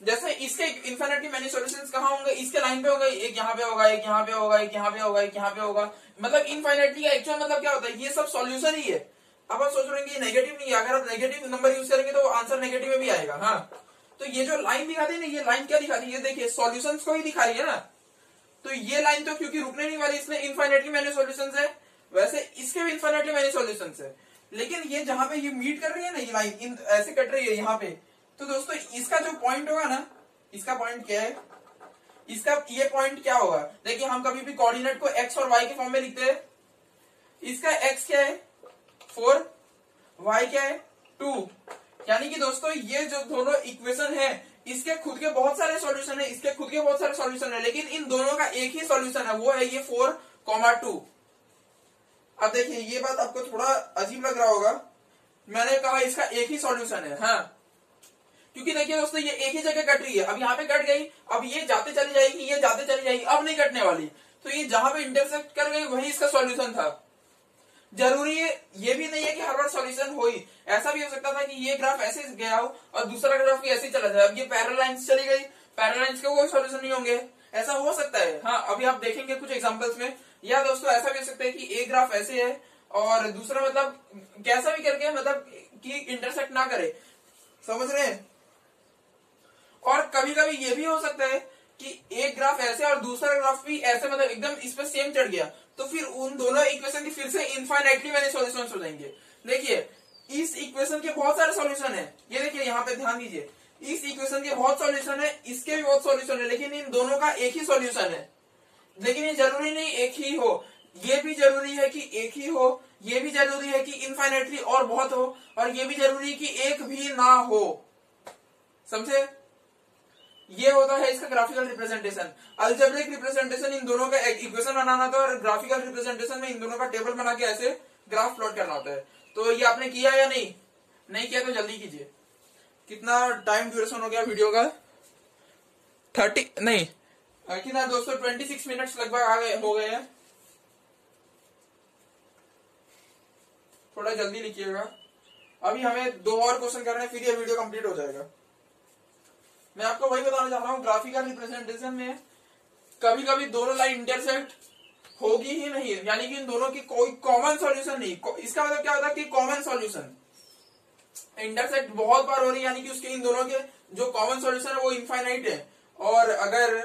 जैसे इसके इनफाइनाइटली मैंने सॉल्यूशंस कहाँ होंगे, इसके लाइन पे होगा, एक यहाँ पे होगा, एक यहाँ पे होगा, एक यहाँ पे होगा, एक यहाँ पे होगा। मतलब इनफाइनाइटली का एक्चुअल मतलब क्या होता है, ये सब सॉल्यूशन ही है। अब आप सोच रहे हैं कि नेगेटिव नहीं है, अगर आप नेगेटिव नंबर यूज करेंगे तो आंसर नेगेटिव में भी आएगा। हाँ तो ये जो लाइन दिखाती है ना, ये लाइन क्या दिखाती है, ये देखिए सॉल्यूशंस को ही दिखा रही है ना। तो ये लाइन तो क्योंकि रुकने नहीं वाली, इसमें इनफाइनाइटली मैंने सॉल्यूशंस है, वैसे इसके भी इनफाइनाइटली मैंने सॉल्यूशंस है। लेकिन ये जहां पे ये मीट कर रही है ना, ये लाइन ऐसे कट रही है यहाँ पे, तो दोस्तों इसका जो पॉइंट होगा ना, इसका पॉइंट क्या है, इसका ये पॉइंट क्या होगा। देखिए हम कभी भी कोऑर्डिनेट को x और y के फॉर्म में लिखते हैं। इसका x क्या है 4, y क्या है 2। यानी कि दोस्तों ये जो दोनों इक्वेशन है, इसके खुद के बहुत सारे सॉल्यूशन है, इसके खुद के बहुत सारे सॉल्यूशन है, लेकिन इन दोनों का एक ही सॉल्यूशन है, वो है ये 4,2। अब देखिए ये बात आपको थोड़ा अजीब लग रहा होगा, मैंने कहा इसका एक ही सॉल्यूशन है। हाँ क्योंकि देखिए दोस्तों ये एक ही जगह कट रही है, अब यहाँ पे कट गई, अब ये जाते चली जाएगी, ये जाते चली जाएगी, अब नहीं कटने वाली। तो ये जहां पे इंटरसेक्ट कर गई वही इसका सॉल्यूशन था। जरूरी है ये भी नहीं है कि हर बार सॉल्यूशन हो ही, ऐसा भी हो सकता था कि ये ग्राफ ऐसे गया हो और दूसरा ग्राफ भी ऐसे चला जाए। अब ये पैरेलल लाइंस चली गई, पैरेलल लाइंस के कोई सॉल्यूशन नहीं होंगे, ऐसा हो सकता है। हाँ अभी आप देखेंगे कुछ एग्जांपल्स में। या दोस्तों ऐसा भी हो सकता है कि एक ग्राफ ऐसे है और दूसरा मतलब कैसा भी करके मतलब कि इंटरसेक्ट ना करे, समझ रहे हैं। और कभी कभी ये भी हो सकता है कि एक ग्राफ ऐसे और दूसरा ग्राफ भी ऐसे, मतलब एकदम इस पर सेम चढ़ गया, तो फिर उन दोनों इक्वेशन की फिर से इनफाइनाइटली मैंने सॉल्यूशंस हो जाएंगे। देखिए इस इक्वेशन के बहुत सारे सॉल्यूशन है, ये देखिए यहाँ पे ध्यान दीजिए, इस इक्वेशन के बहुत सॉल्यूशन है, इसके भी बहुत सॉल्यूशन है, लेकिन इन दोनों का एक ही सॉल्यूशन है। लेकिन ये जरूरी नहीं एक ही हो, ये भी जरूरी है कि एक ही हो, ये भी जरूरी है कि इनफाइनाइटली और बहुत हो, और ये भी जरूरी है कि एक भी ना हो। समझे, ये होता है इसका graphical representation. Algebraic representation in दोनों का इक्वेशन बनाना था, और ग्राफिकल रिप्रेजेंटेशन में इन दोनों का टेबल बना के ऐसे ग्राफ प्लॉट करना होता है। तो ये आपने किया या नहीं, नहीं किया तो जल्दी कीजिए। कितना टाइम ड्यूरेशन हो गया वीडियो का, 30 नहीं कितना दोस्तों 26 मिनट्स लगभग हो गए हैं। थोड़ा जल्दी लिखिएगा, अभी हमें 2 और क्वेश्चन करने हैं, फिर ये वीडियो कंप्लीट हो जाएगा। मैं आपको वही बताना चाह रहा हूँ, ग्राफिकल रिप्रेजेंटेशन में कभी कभी दोनों लाइन इंटरसेक्ट, होगी ही नहीं, यानी कि इन दोनों की कोई कॉमन सॉल्यूशन नहीं। इसका मतलब क्या होता है कि कॉमन सॉल्यूशन इंटरसेक्ट बहुत बार हो रही है, यानी कि उसके इन दोनों के जो कॉमन सॉल्यूशन है वो इनफाइनाइट है। और अगर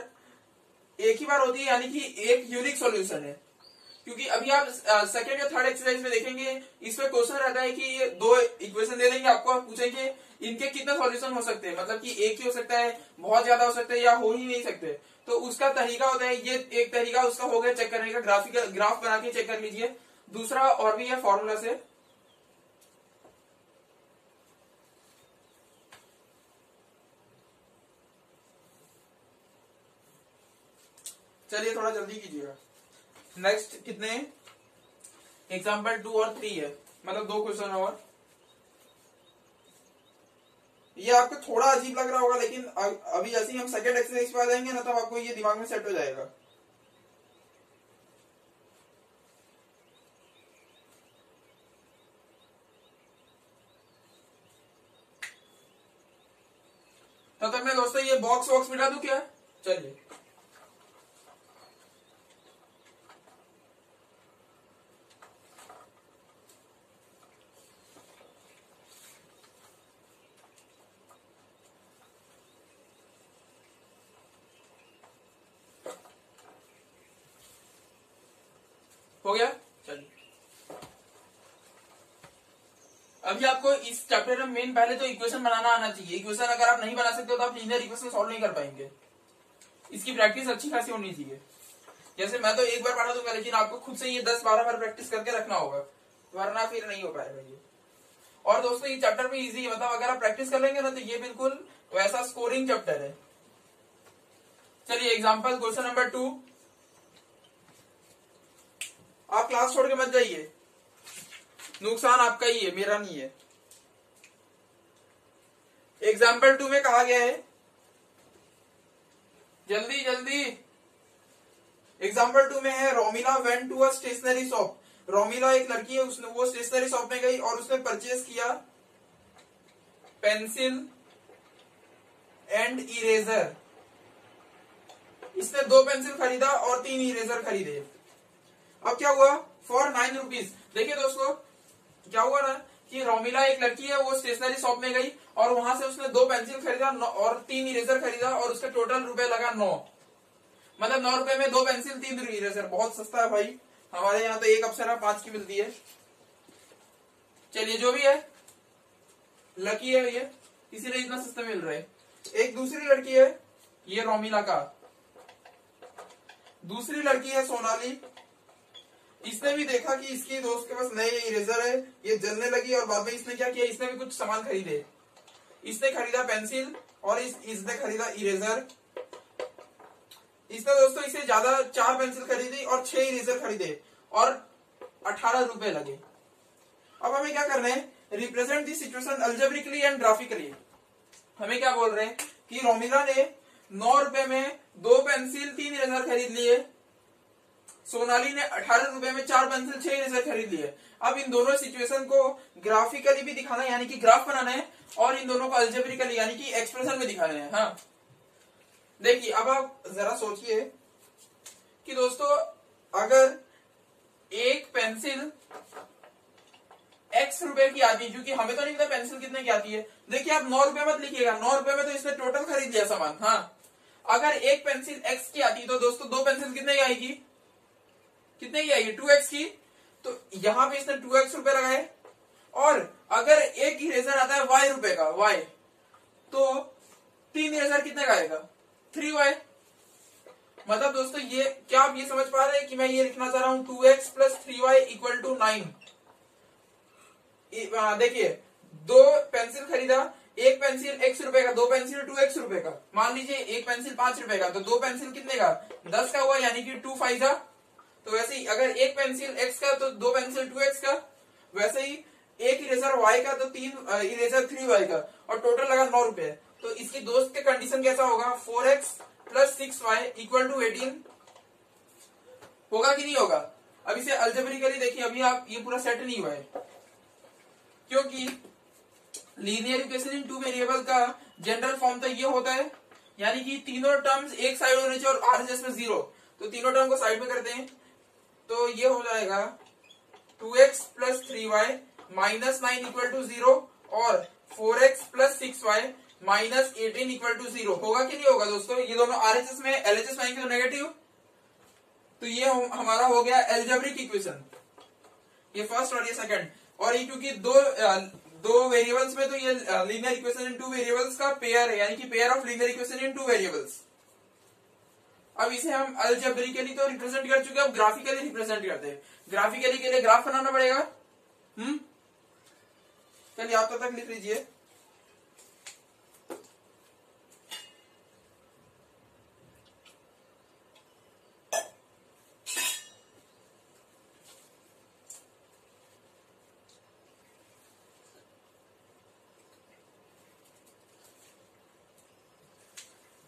एक ही बार होती है यानी कि एक यूनिक सॉल्यूशन है। क्योंकि अभी आप सेकंड या थर्ड एक्सरसाइज में देखेंगे, इसमें क्वेश्चन रहता है कि ये दो इक्वेशन दे देंगे आपको, आप पूछेंगे इनके कितने सॉल्यूशन हो सकते हैं, मतलब कि एक ही हो सकता है, बहुत ज्यादा हो सकते हैं, या हो ही नहीं सकते। तो उसका तरीका होता है, ये एक तरीका उसका हो गया चेक करने का, ग्राफिकल ग्राफ बना के चेक कर लीजिए। दूसरा और भी है फॉर्मूला से, चलिए थोड़ा जल्दी कीजिएगा। नेक्स्ट कितने एग्जाम्पल 2 और 3 है, मतलब 2 क्वेश्चन और। ये आपको थोड़ा अजीब लग रहा होगा, लेकिन अभी जैसे ही हम सेकंड एक्सरसाइज पे आ जाएंगे ना, तब आपको ये दिमाग में सेट हो जाएगा। तब तक मैं दोस्तों ये बॉक्स वॉक्स मिटा दूं क्या? चलिए हो गया। चलिए अभी आपको इस चैप्टर में मेन पहले तो इक्वेशन बनाना आना चाहिए। इक्वेशन अगर आप नहीं बना सकते हो तो आप लीनियर इक्वेशन सॉल्व नहीं कर पाएंगे। इसकी प्रैक्टिस अच्छी खासी होनी चाहिए। जैसे मैं तो एक बार पढ़ा दूंगा, लेकिन आपको खुद से ये 10-12 बार प्रैक्टिस करके रखना होगा, वरना फिर नहीं हो पाएगा ये। और दोस्तों ये चैप्टर भी इजी है, मतलब अगर आप प्रैक्टिस कर लेंगे ना तो ये बिल्कुल वैसा स्कोरिंग चैप्टर है। चलिए एग्जाम्पल क्वेश्चन नंबर 2। आप क्लास छोड़ के मत जाइए, नुकसान आपका ही है, मेरा नहीं है। एग्जाम्पल 2 में कहा गया है, जल्दी जल्दी। एग्जाम्पल 2 में है, Romila went to a stationery shop. Romila एक लड़की है, उसने वो स्टेशनरी शॉप में गई और उसने परचेज किया पेंसिल एंड इरेजर। इसने 2 पेंसिल खरीदा और 3 इरेजर खरीदे। अब क्या हुआ? For 9 rupees. देखिए दोस्तों क्या हुआ ना कि रोमिला एक लड़की है, वो स्टेशनरी शॉप में गई और वहां से उसने 2 पेंसिल खरीदा और 3 इरेजर खरीदा और उसका टोटल रुपए लगा 9। मतलब 9 रुपए में 2 पेंसिल 3 इरेजर, बहुत सस्ता है भाई। हमारे यहाँ तो एक अप्सरा 5 की मिलती है। चलिए जो भी है, लकी है ये, इसीलिए इतना सस्ता मिल रहा है। एक दूसरी लड़की है, ये रोमिला का दूसरी लड़की है सोनाली। इसने भी देखा कि इसकी दोस्त के पास नए इरेजर है, ये जलने लगी और बाद में इसने क्या किया, इसने भी कुछ सामान खरीदे। इसने खरीदा पेंसिल और इसने खरीदा इरेजर। इसने दोस्तों इसे ज्यादा 4 पेंसिल खरीदी और 6 इरेजर खरीदे और 18 रुपए लगे। अब हमें क्या करना है? Represent the situation algebraically and graphically. हमें क्या बोल रहे हैं कि रोमिला ने 9 रुपए में 2 पेंसिल 3 इरेजर खरीद लिए, सोनाली ने 18 रुपए में 4 पेंसिल 6 इरेजर खरीद लिए। अब इन दोनों सिचुएशन को ग्राफिकली भी दिखाना है, यानी कि ग्राफ बनाना है, और इन दोनों को अल्जेब्रिकली यानी कि एक्सप्रेशन में दिखाना है। हाँ देखिए, अब आप जरा सोचिए कि दोस्तों अगर एक पेंसिल x रुपए की आती है, क्योंकि हमें तो नहीं पता पेंसिल कितने की आती है। देखिए आप 9 रुपए मत लिखिएगा, 9 रुपए में तो इसने टोटल खरीद लिया सामान। हाँ अगर एक पेंसिल x की आती है तो दोस्तों 2 पेंसिल कितने की आएगी? कितने की आएगी? 2x की। तो यहां पे इसने 2x रुपए लगाए। और अगर एक इरेजर आता है y रुपए का, y, तो 3 इरेजर कितने का आएगा? 3y। मतलब दोस्तों ये क्या आप ये समझ पा रहे हैं कि मैं ये लिखना चाह रहा हूं 2x plus 3y equal to 9। देखिए 2 पेंसिल खरीदा, एक पेंसिल x रुपए का, 2 पेंसिल 2x रुपए का। मान लीजिए एक पेंसिल 5 रुपए का, तो 2 पेंसिल कितने का? 10 का हुआ, यानी कि 2 5 का। तो वैसे ही अगर एक पेंसिल x का तो 2 पेंसिल 2x का, वैसे ही एक इरेजर y का तो 3 इरेजर 3y का, और टोटल लगा 9 रुपए। तो इसकी दोस्त के कंडीशन कैसा होगा? 4x plus 6y equal to 18 होगा कि नहीं होगा? अब इसे अल्जेब्रिकली देखिए, अभी आप ये पूरा सेट नहीं हुआ है, क्योंकि लीनियर इक्वेशन इन 2 वेरिएबल का जनरल फॉर्म तो ये होता है, यानी कि तीनों टर्म्स एक साइड होने चाहिए और RHS में 0। तो तीनों टर्म को साइड में करते हैं, तो ये हो जाएगा 2x plus 3y minus 9 equal to 0 और 4x plus 6y minus 18 equal to 0 होगा कि नहीं होगा दोस्तों। ये दोनों आरएचएस में एलएचएस में आएंगे तो नेगेटिव, तो ये हमारा हो गया एल्जेब्रिक इक्वेशन, ये फर्स्ट और ये सेकंड। और ये क्योंकि दो वेरिएबल्स में, तो ये linear equation in two variables का पेयर है, यानी कि pair of linear equation in two variables. अब इसे हम अलजेब्रिकली तो रिप्रेजेंट कर चुके हैं, अब ग्राफिकली रिप्रेजेंट करते हैं। ग्राफिकली के लिए ग्राफ बनाना पड़ेगा। चलिए आप तक लिख लीजिए।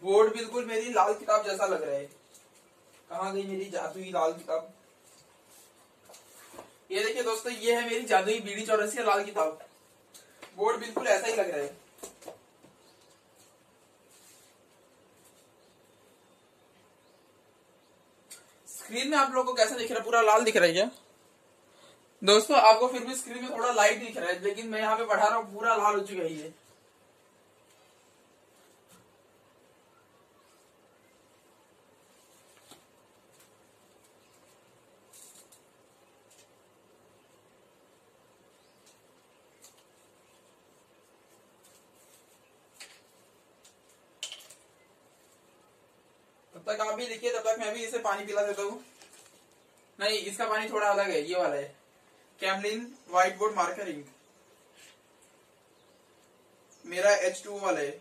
बोर्ड बिल्कुल मेरी लाल किताब जैसा लग रहा है। कहाँ गई मेरी जादुई लाल किताब? ये देखिए दोस्तों, ये है मेरी जादुई बीडी चौरसिया लाल किताब। बोर्ड बिल्कुल ऐसा ही लग रहा है। स्क्रीन में आप लोगों को कैसा दिख रहा है? पूरा लाल दिख रहा है क्या दोस्तों? आपको फिर भी स्क्रीन में थोड़ा लाइट दिख रहा है, लेकिन मैं यहाँ पे पढ़ा रहा हूँ पूरा लाल हो चुका है ये। तब तक आप भी लिखिए, तब तक मैं भी इसे पानी पिला देता हूँ। नहीं, इसका पानी थोड़ा अलग है, ये वाला है Camlin white board marker ink, मेरा H2O वाला है।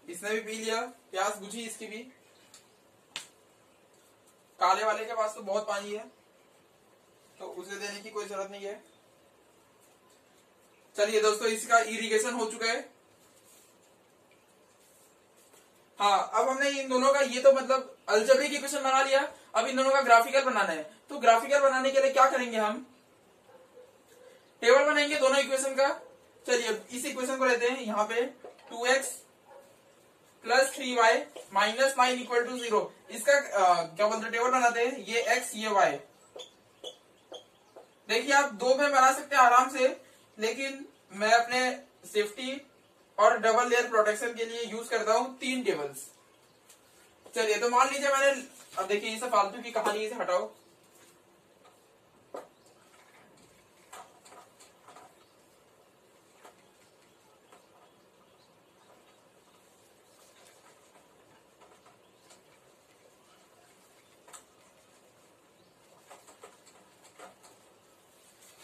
इसने भी पी लिया, प्यास बुझी इसकी भी। काले वाले के पास तो बहुत पानी है, तो उसे देने की कोई जरूरत नहीं है। चलिए दोस्तों, इसका इरिगेशन हो चुका है। हाँ, अब हमने इन दोनों का, ये तो मतलब अलजेब्रिक इक्वेशन बना लिया। अब इन दोनों का ग्राफिकल बनाना है, तो ग्राफिकल बनाने के लिए क्या करेंगे? हम टेबल बनाएंगे दोनों इक्वेशन का। चलिए इस इक्वेशन को लेते हैं यहाँ पे 2x plus 3y minus 9 equal to 0। इसका क्या बोलते हैं, टेबल बनाते हैं। ये x ये y। देखिए आप दो में बना सकते हैं आराम से, लेकिन मैं अपने सेफ्टी और डबल लेयर प्रोटेक्शन के लिए यूज करता हूं 3 टेबल्स। चलिए तो मान लीजिए मैंने, अब देखिए इसे फालतू की कहानी से हटाओ।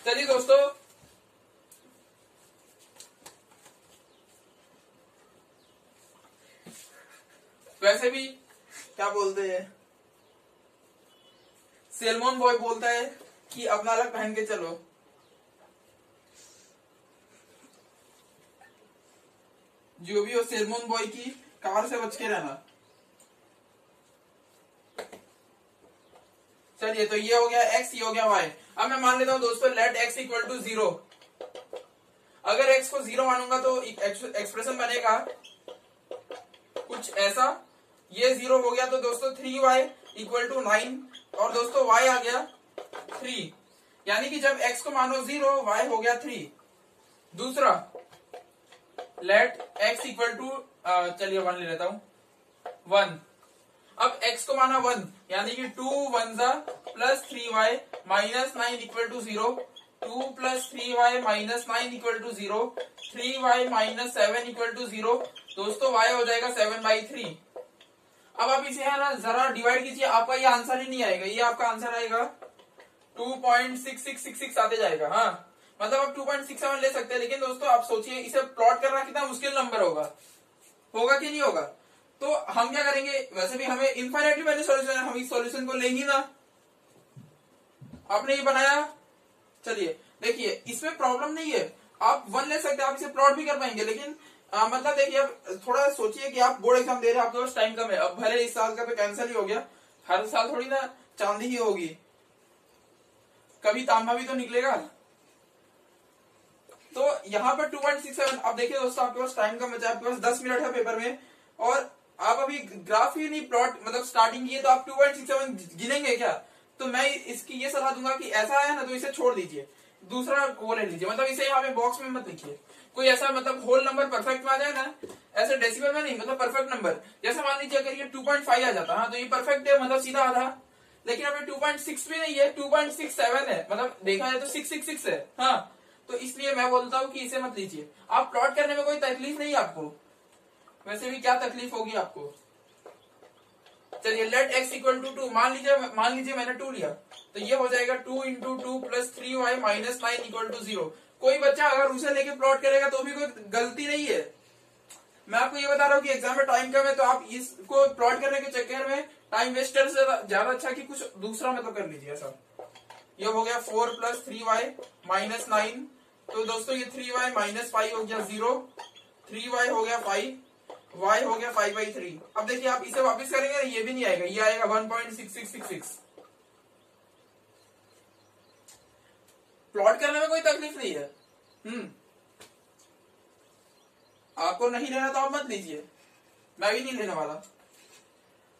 चलिए दोस्तों, वैसे भी क्या बोलते हैं, सेलमोन बॉय बोलता है कि अपना अलग पहन के चलो। जो भी हो, सेलमोन बॉय की कार से बच के रहना। चलिए तो ये हो गया x, ये हो गया y। अब मैं मान लेता हूं दोस्तों, लेट x इक्वल टू 0। अगर x को 0 मानूंगा तो एक्सप्रेशन बनेगा कुछ ऐसा। ये 0 हो गया तो दोस्तों 3y इक्वल टू 9, और दोस्तों y आ गया 3, यानी कि जब x को मानो 0, y हो गया 3। दूसरा, लेट x इक्वल टू, चलिए 1 ले लेता हूं, 1। अब x को माना 1, यानी कि 2 1 plus 3y minus 9 equal to 0। 2 plus 3y minus 9 equal to 0। 3y minus 7 equal to 0। दोस्तों y हो जाएगा 7/3। अब आप इसे है ना जरा डिवाइड कीजिए, आपका ये आंसर ही नहीं आएगा, ये आपका आंसर आएगा 2.6666 आते जाएगा। हाँ, मतलब आप 2.67 ले सकते हैं, लेकिन दोस्तों आप सोचिए इसे प्लॉट करना कितना मुश्किल नंबर होगा कि नहीं होगा। तो हम क्या करेंगे, वैसे भी हमें इनफाइनाइटली मैंने सॉल्यूशन, हम इस सॉल्यूशन को लेंगे ना। आपने ये बनाया, चलिए देखिए इसमें प्रॉब्लम नहीं है, आप 1 ले सकते हैं, आप इसे प्लॉट भी कर पाएंगे। लेकिन मतलब देखिए, अब थोड़ा सोचिए कि आप बोर्ड एग्जाम दे रहे हैं, आपके पास टाइम कम है। अब भले इस साल का तो कैंसिल ही हो गया, हर साल थोड़ी ना चांदी ही होगी। कभी तांबा भी तो निकलेगा। तो यहाँ पर 2.67। अब देखिए दोस्तों, आपके पास टाइम कम बचा, आपके पास 10 मिनट है पेपर में, और आप अभी ग्राफ ही नहीं प्लॉट मतलब स्टार्टिंग किए, तो आप 2.67 गिनेंगे क्या? तो मैं इसकी ये सलाह दूंगा कि ऐसा है ना तो इसे छोड़ दीजिए, दूसरा वो ले लीजिए। मतलब इसे यहाँ पे बॉक्स में मत लिखिए, कोई ऐसा मतलब होल नंबर परफेक्ट में आ जाए ना, ऐसे डेसिमल में नहीं, मतलब परफेक्ट नंबर। जैसे मान लीजिए अगर ये 2.5 आ जाता, हाँ तो ये परफेक्ट है, मतलब सीधा आधा। लेकिन अभी 2.6 भी नहीं है, 2.67 है, मतलब देखा जाए तो 666 है। हाँ, तो इसलिए मैं बोलता हूँ कि इसे मत लीजिए। आप प्लॉट करने में कोई तकलीफ नहीं है आपको, वैसे भी क्या तकलीफ होगी आपको। चलिए लेट x इक्वल टू 2, मान लीजिए मैंने 2 लिया, तो ये हो जाएगा 2 into 2 plus 3y minus 9 equal to 0। कोई बच्चा अगर उसे लेके प्लॉट करेगा तो भी कोई गलती नहीं है। मैं आपको ये बता रहा हूँ कि एग्जाम में टाइम कम है, तो आप इसको प्लॉट करने के चक्कर में टाइम वेस्टर से ज्यादा अच्छा कि कुछ दूसरा मतलब कर लीजिए ऐसा। ये हो गया 4 प्लस 3y माइनस 9, तो दोस्तों ये 3y माइनस 5 हो गया 0, 3y हो गया 5, y हो गया 5/3। अब देखिए आप इसे वापस करेंगे ना, ये भी नहीं आएगा, ये आएगा 1.6666। प्लॉट करने में कोई तकलीफ नहीं है। आपको नहीं लेना तो आप मत लीजिए, मैं भी नहीं लेने वाला।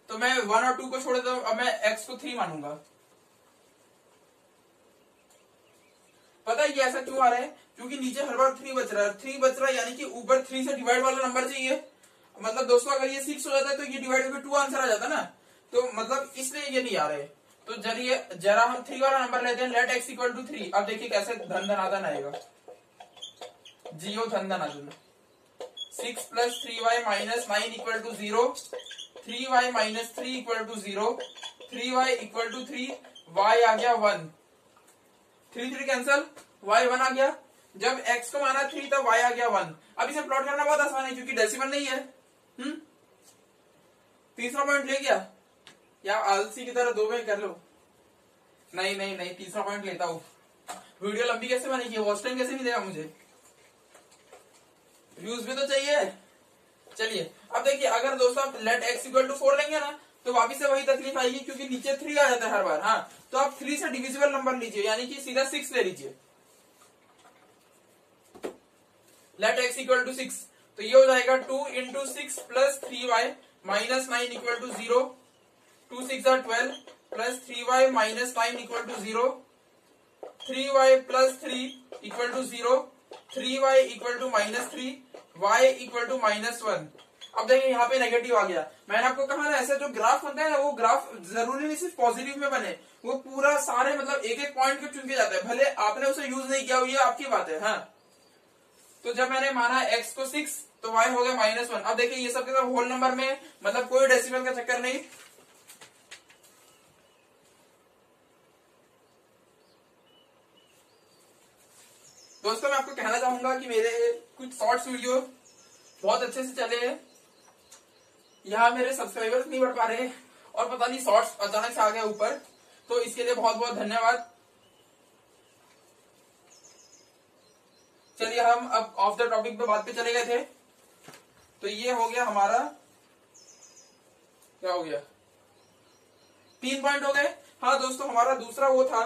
तो मैं 1 और 2 को छोड़ देता हूं, अब मैं x को 3 मानूंगा। पता है ये ऐसा क्यों आ रहा है? क्योंकि नीचे हर बार 3 बच रहा है, 3 बच रहा है, यानी कि ऊपर 3 से डिवाइड वाला नंबर चाहिए। मतलब दोस्तों अगर ये 6 हो जाता है तो ये डिवाइड होकर 2 आंसर आ जाता ना, तो मतलब इसलिए ये नहीं आ रहे। तो चलिए जरा हम 3 वाला नंबर लेते हैं, लेट x इक्वल टू 3। अब देखिए कैसे धन धनाधन आएगा, जियो धन धनाधन। 6 plus 3y minus 9 equal to 0, 3y minus 3 equal to 0, 3y equal to 3, y आ गया 1, 3 कैंसल, y 1 आ गया। जब x को माना 3 तब y आ गया 1। अब इसे प्लॉट करना बहुत आसान है क्योंकि डेसिमल नहीं है। तीसरा पॉइंट ले गया, या आलसी की तरह 2 में कर लो। नहीं, तीसरा पॉइंट लेता हूं। वीडियो लंबी कैसे बनेगी, वॉच टाइम कैसे नहीं देगा मुझे, व्यूज भी तो चाहिए। चलिए अब देखिए, अगर दोस्तों आप लेट x इक्वल टू 4 लेंगे ना, तो वापिस से वही तकलीफ आएगी क्योंकि नीचे 3 आ जाता है हर बार। हाँ, तो आप 3 से डिविजिबल नंबर लीजिए, यानी कि सीधा 6 ले लीजिए। लेट x इक्वल टू 6, तो ये हो जाएगा 2 into 6 plus 3y minus 9 equal to 0, 2 6 12 plus 3y minus 9 equal to 0, 3y plus 3 equal to 0, 3y equal to minus 3, y equal to minus 1। अब देखिए यहाँ पे नेगेटिव आ गया। मैंने आपको कहा ना, ऐसा जो ग्राफ बनता है ना, वो ग्राफ जरूरी नहीं सिर्फ पॉजिटिव में बने, वो पूरा सारे मतलब एक एक पॉइंट को चुन के जाता है, भले आपने उसे यूज नहीं किया हो, ये आपकी बात है। हाँ, तो जब मैंने माना x को 6 तो y हो गया -1। अब देखिए ये सब के सब होल नंबर में, मतलब कोई डेसिमल का चक्कर नहीं। दोस्तों मैं आपको कहना चाहूंगा कि मेरे कुछ शॉर्ट्स वीडियो बहुत अच्छे से चले हैं, यहाँ मेरे सब्सक्राइबर्स नहीं बढ़ पा रहे और पता नहीं शॉर्ट्स अचानक से आ गया ऊपर, तो इसके लिए बहुत बहुत धन्यवाद। चलिए हम अब ऑफ द टॉपिक पे बात पे चले गए थे, तो ये हो गया हमारा, क्या हो गया, 3 पॉइंट हो गए। हाँ दोस्तों, हमारा दूसरा वो था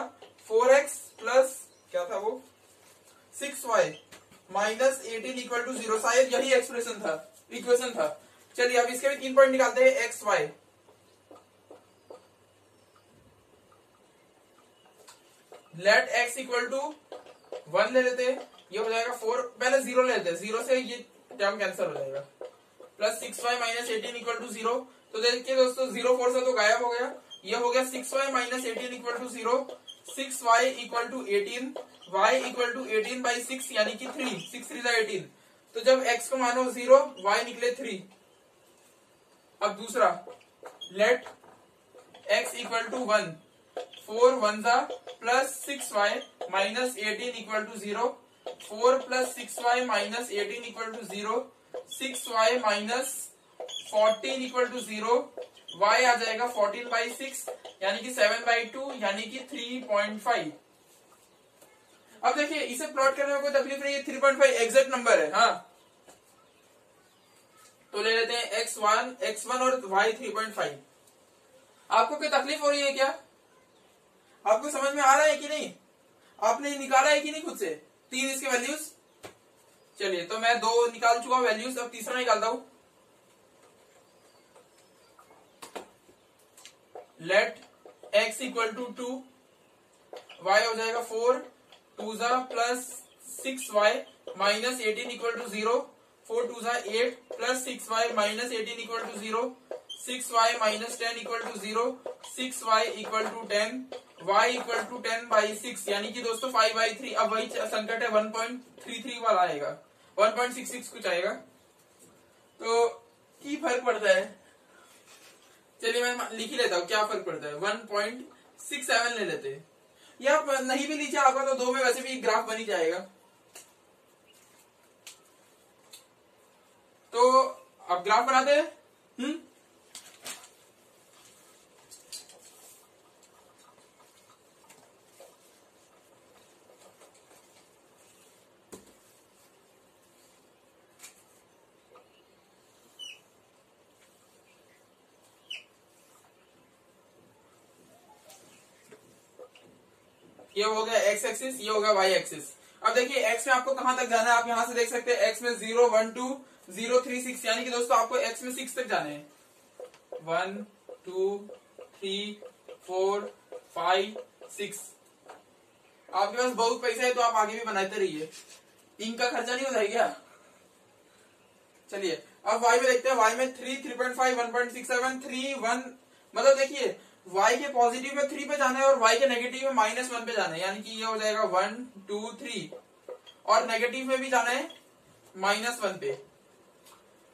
4x प्लस क्या था वो 6y माइनस 18 इक्वल टू 0, शायद यही इक्वेशन था। चलिए अब इसके भी 3 पॉइंट निकालते हैं। X y, let x equal to 1 ले लेते हैं, ये हो जाएगा 4, पहले 0 ले लेते हैं, 0 से ये टर्म कैंसिल हो जाएगा, plus 6y minus 18 equal to 0। तो देखिए दोस्तों 0 4 से तो गायब हो गया, ये हो गया 6y minus 18 equal to 0, 6y equal to 18, y equal to 18 by 6 यानी कि 3, 6 3 18। तो जब x को मानो 0, y निकले 3। अब दूसरा, लेट x इक्वल टू 1, 4 1 जा plus 6y minus 18 equal to 0, 4 plus 6y minus 18 equal to 0, 6y minus 14 equal to 0, y आ जाएगा 14 बाई 6 यानी कि 7/2 यानी कि 3.5। अब देखिए इसे प्लॉट करने में कोई तकलीफ नहीं है, 3.5 एग्जैक्ट नंबर है। हाँ, तो ले लेते हैं x1 और y 3.5। आपको कोई तकलीफ हो रही है क्या? आपको समझ में आ रहा है कि नहीं? आपने निकाला है कि नहीं खुद से 3 इसके वैल्यूज? चलिए, तो मैं 2 निकाल चुका हूं वैल्यूज, अब तीसरा निकालता हूं। Let x equal to 2, y हो जाएगा 4, 2 जा plus 6y minus 18 equal to 0, 4 2 जा 8 plus 6y minus 18 equal to 0, 6y minus 10 equal to 0, 6y equal to 10, y equal to 10/6, यानी कि दोस्तों 5/3। अब वही संकट है, 1.33 वाला आएगा, 1.66 कुछ आएगा। तो की फर्क पड़ता है, चलिए मैं लिख ही लेता हूँ क्या फर्क पड़ता है, 1.67 ले लेते हैं, या नहीं भी लीजिए आपका तो 2 में वैसे भी ग्राफ बन ही जाएगा। तो अब ग्राफ बनाते हैं। ये हो गया एक्स एक्सिस, ये होगा वाई एक्सिस। अब देखिए एक्स में आपको कहां तक जाना है, आप यहां से देख सकते हैं एक्स में 0 1 2 0 3 6, यानी कि दोस्तों आपको एक्स में 6 तक जाने हैं। 1 2 3 4 5 6। आपके पास बहुत पैसा है तो आप आगे भी बनाते रहिए, इनका खर्चा नहीं हो जाएगा। चलिए अब वाई में देखते हैं, वाई में 3 3.5 1.67 3 1, मतलब देखिए y के पॉजिटिव में 3 पे जाना है और y के नेगेटिव में -1 पे जाना है, यानी कि ये हो जाएगा 1 2 3, और नेगेटिव में भी जाना है -1 पे।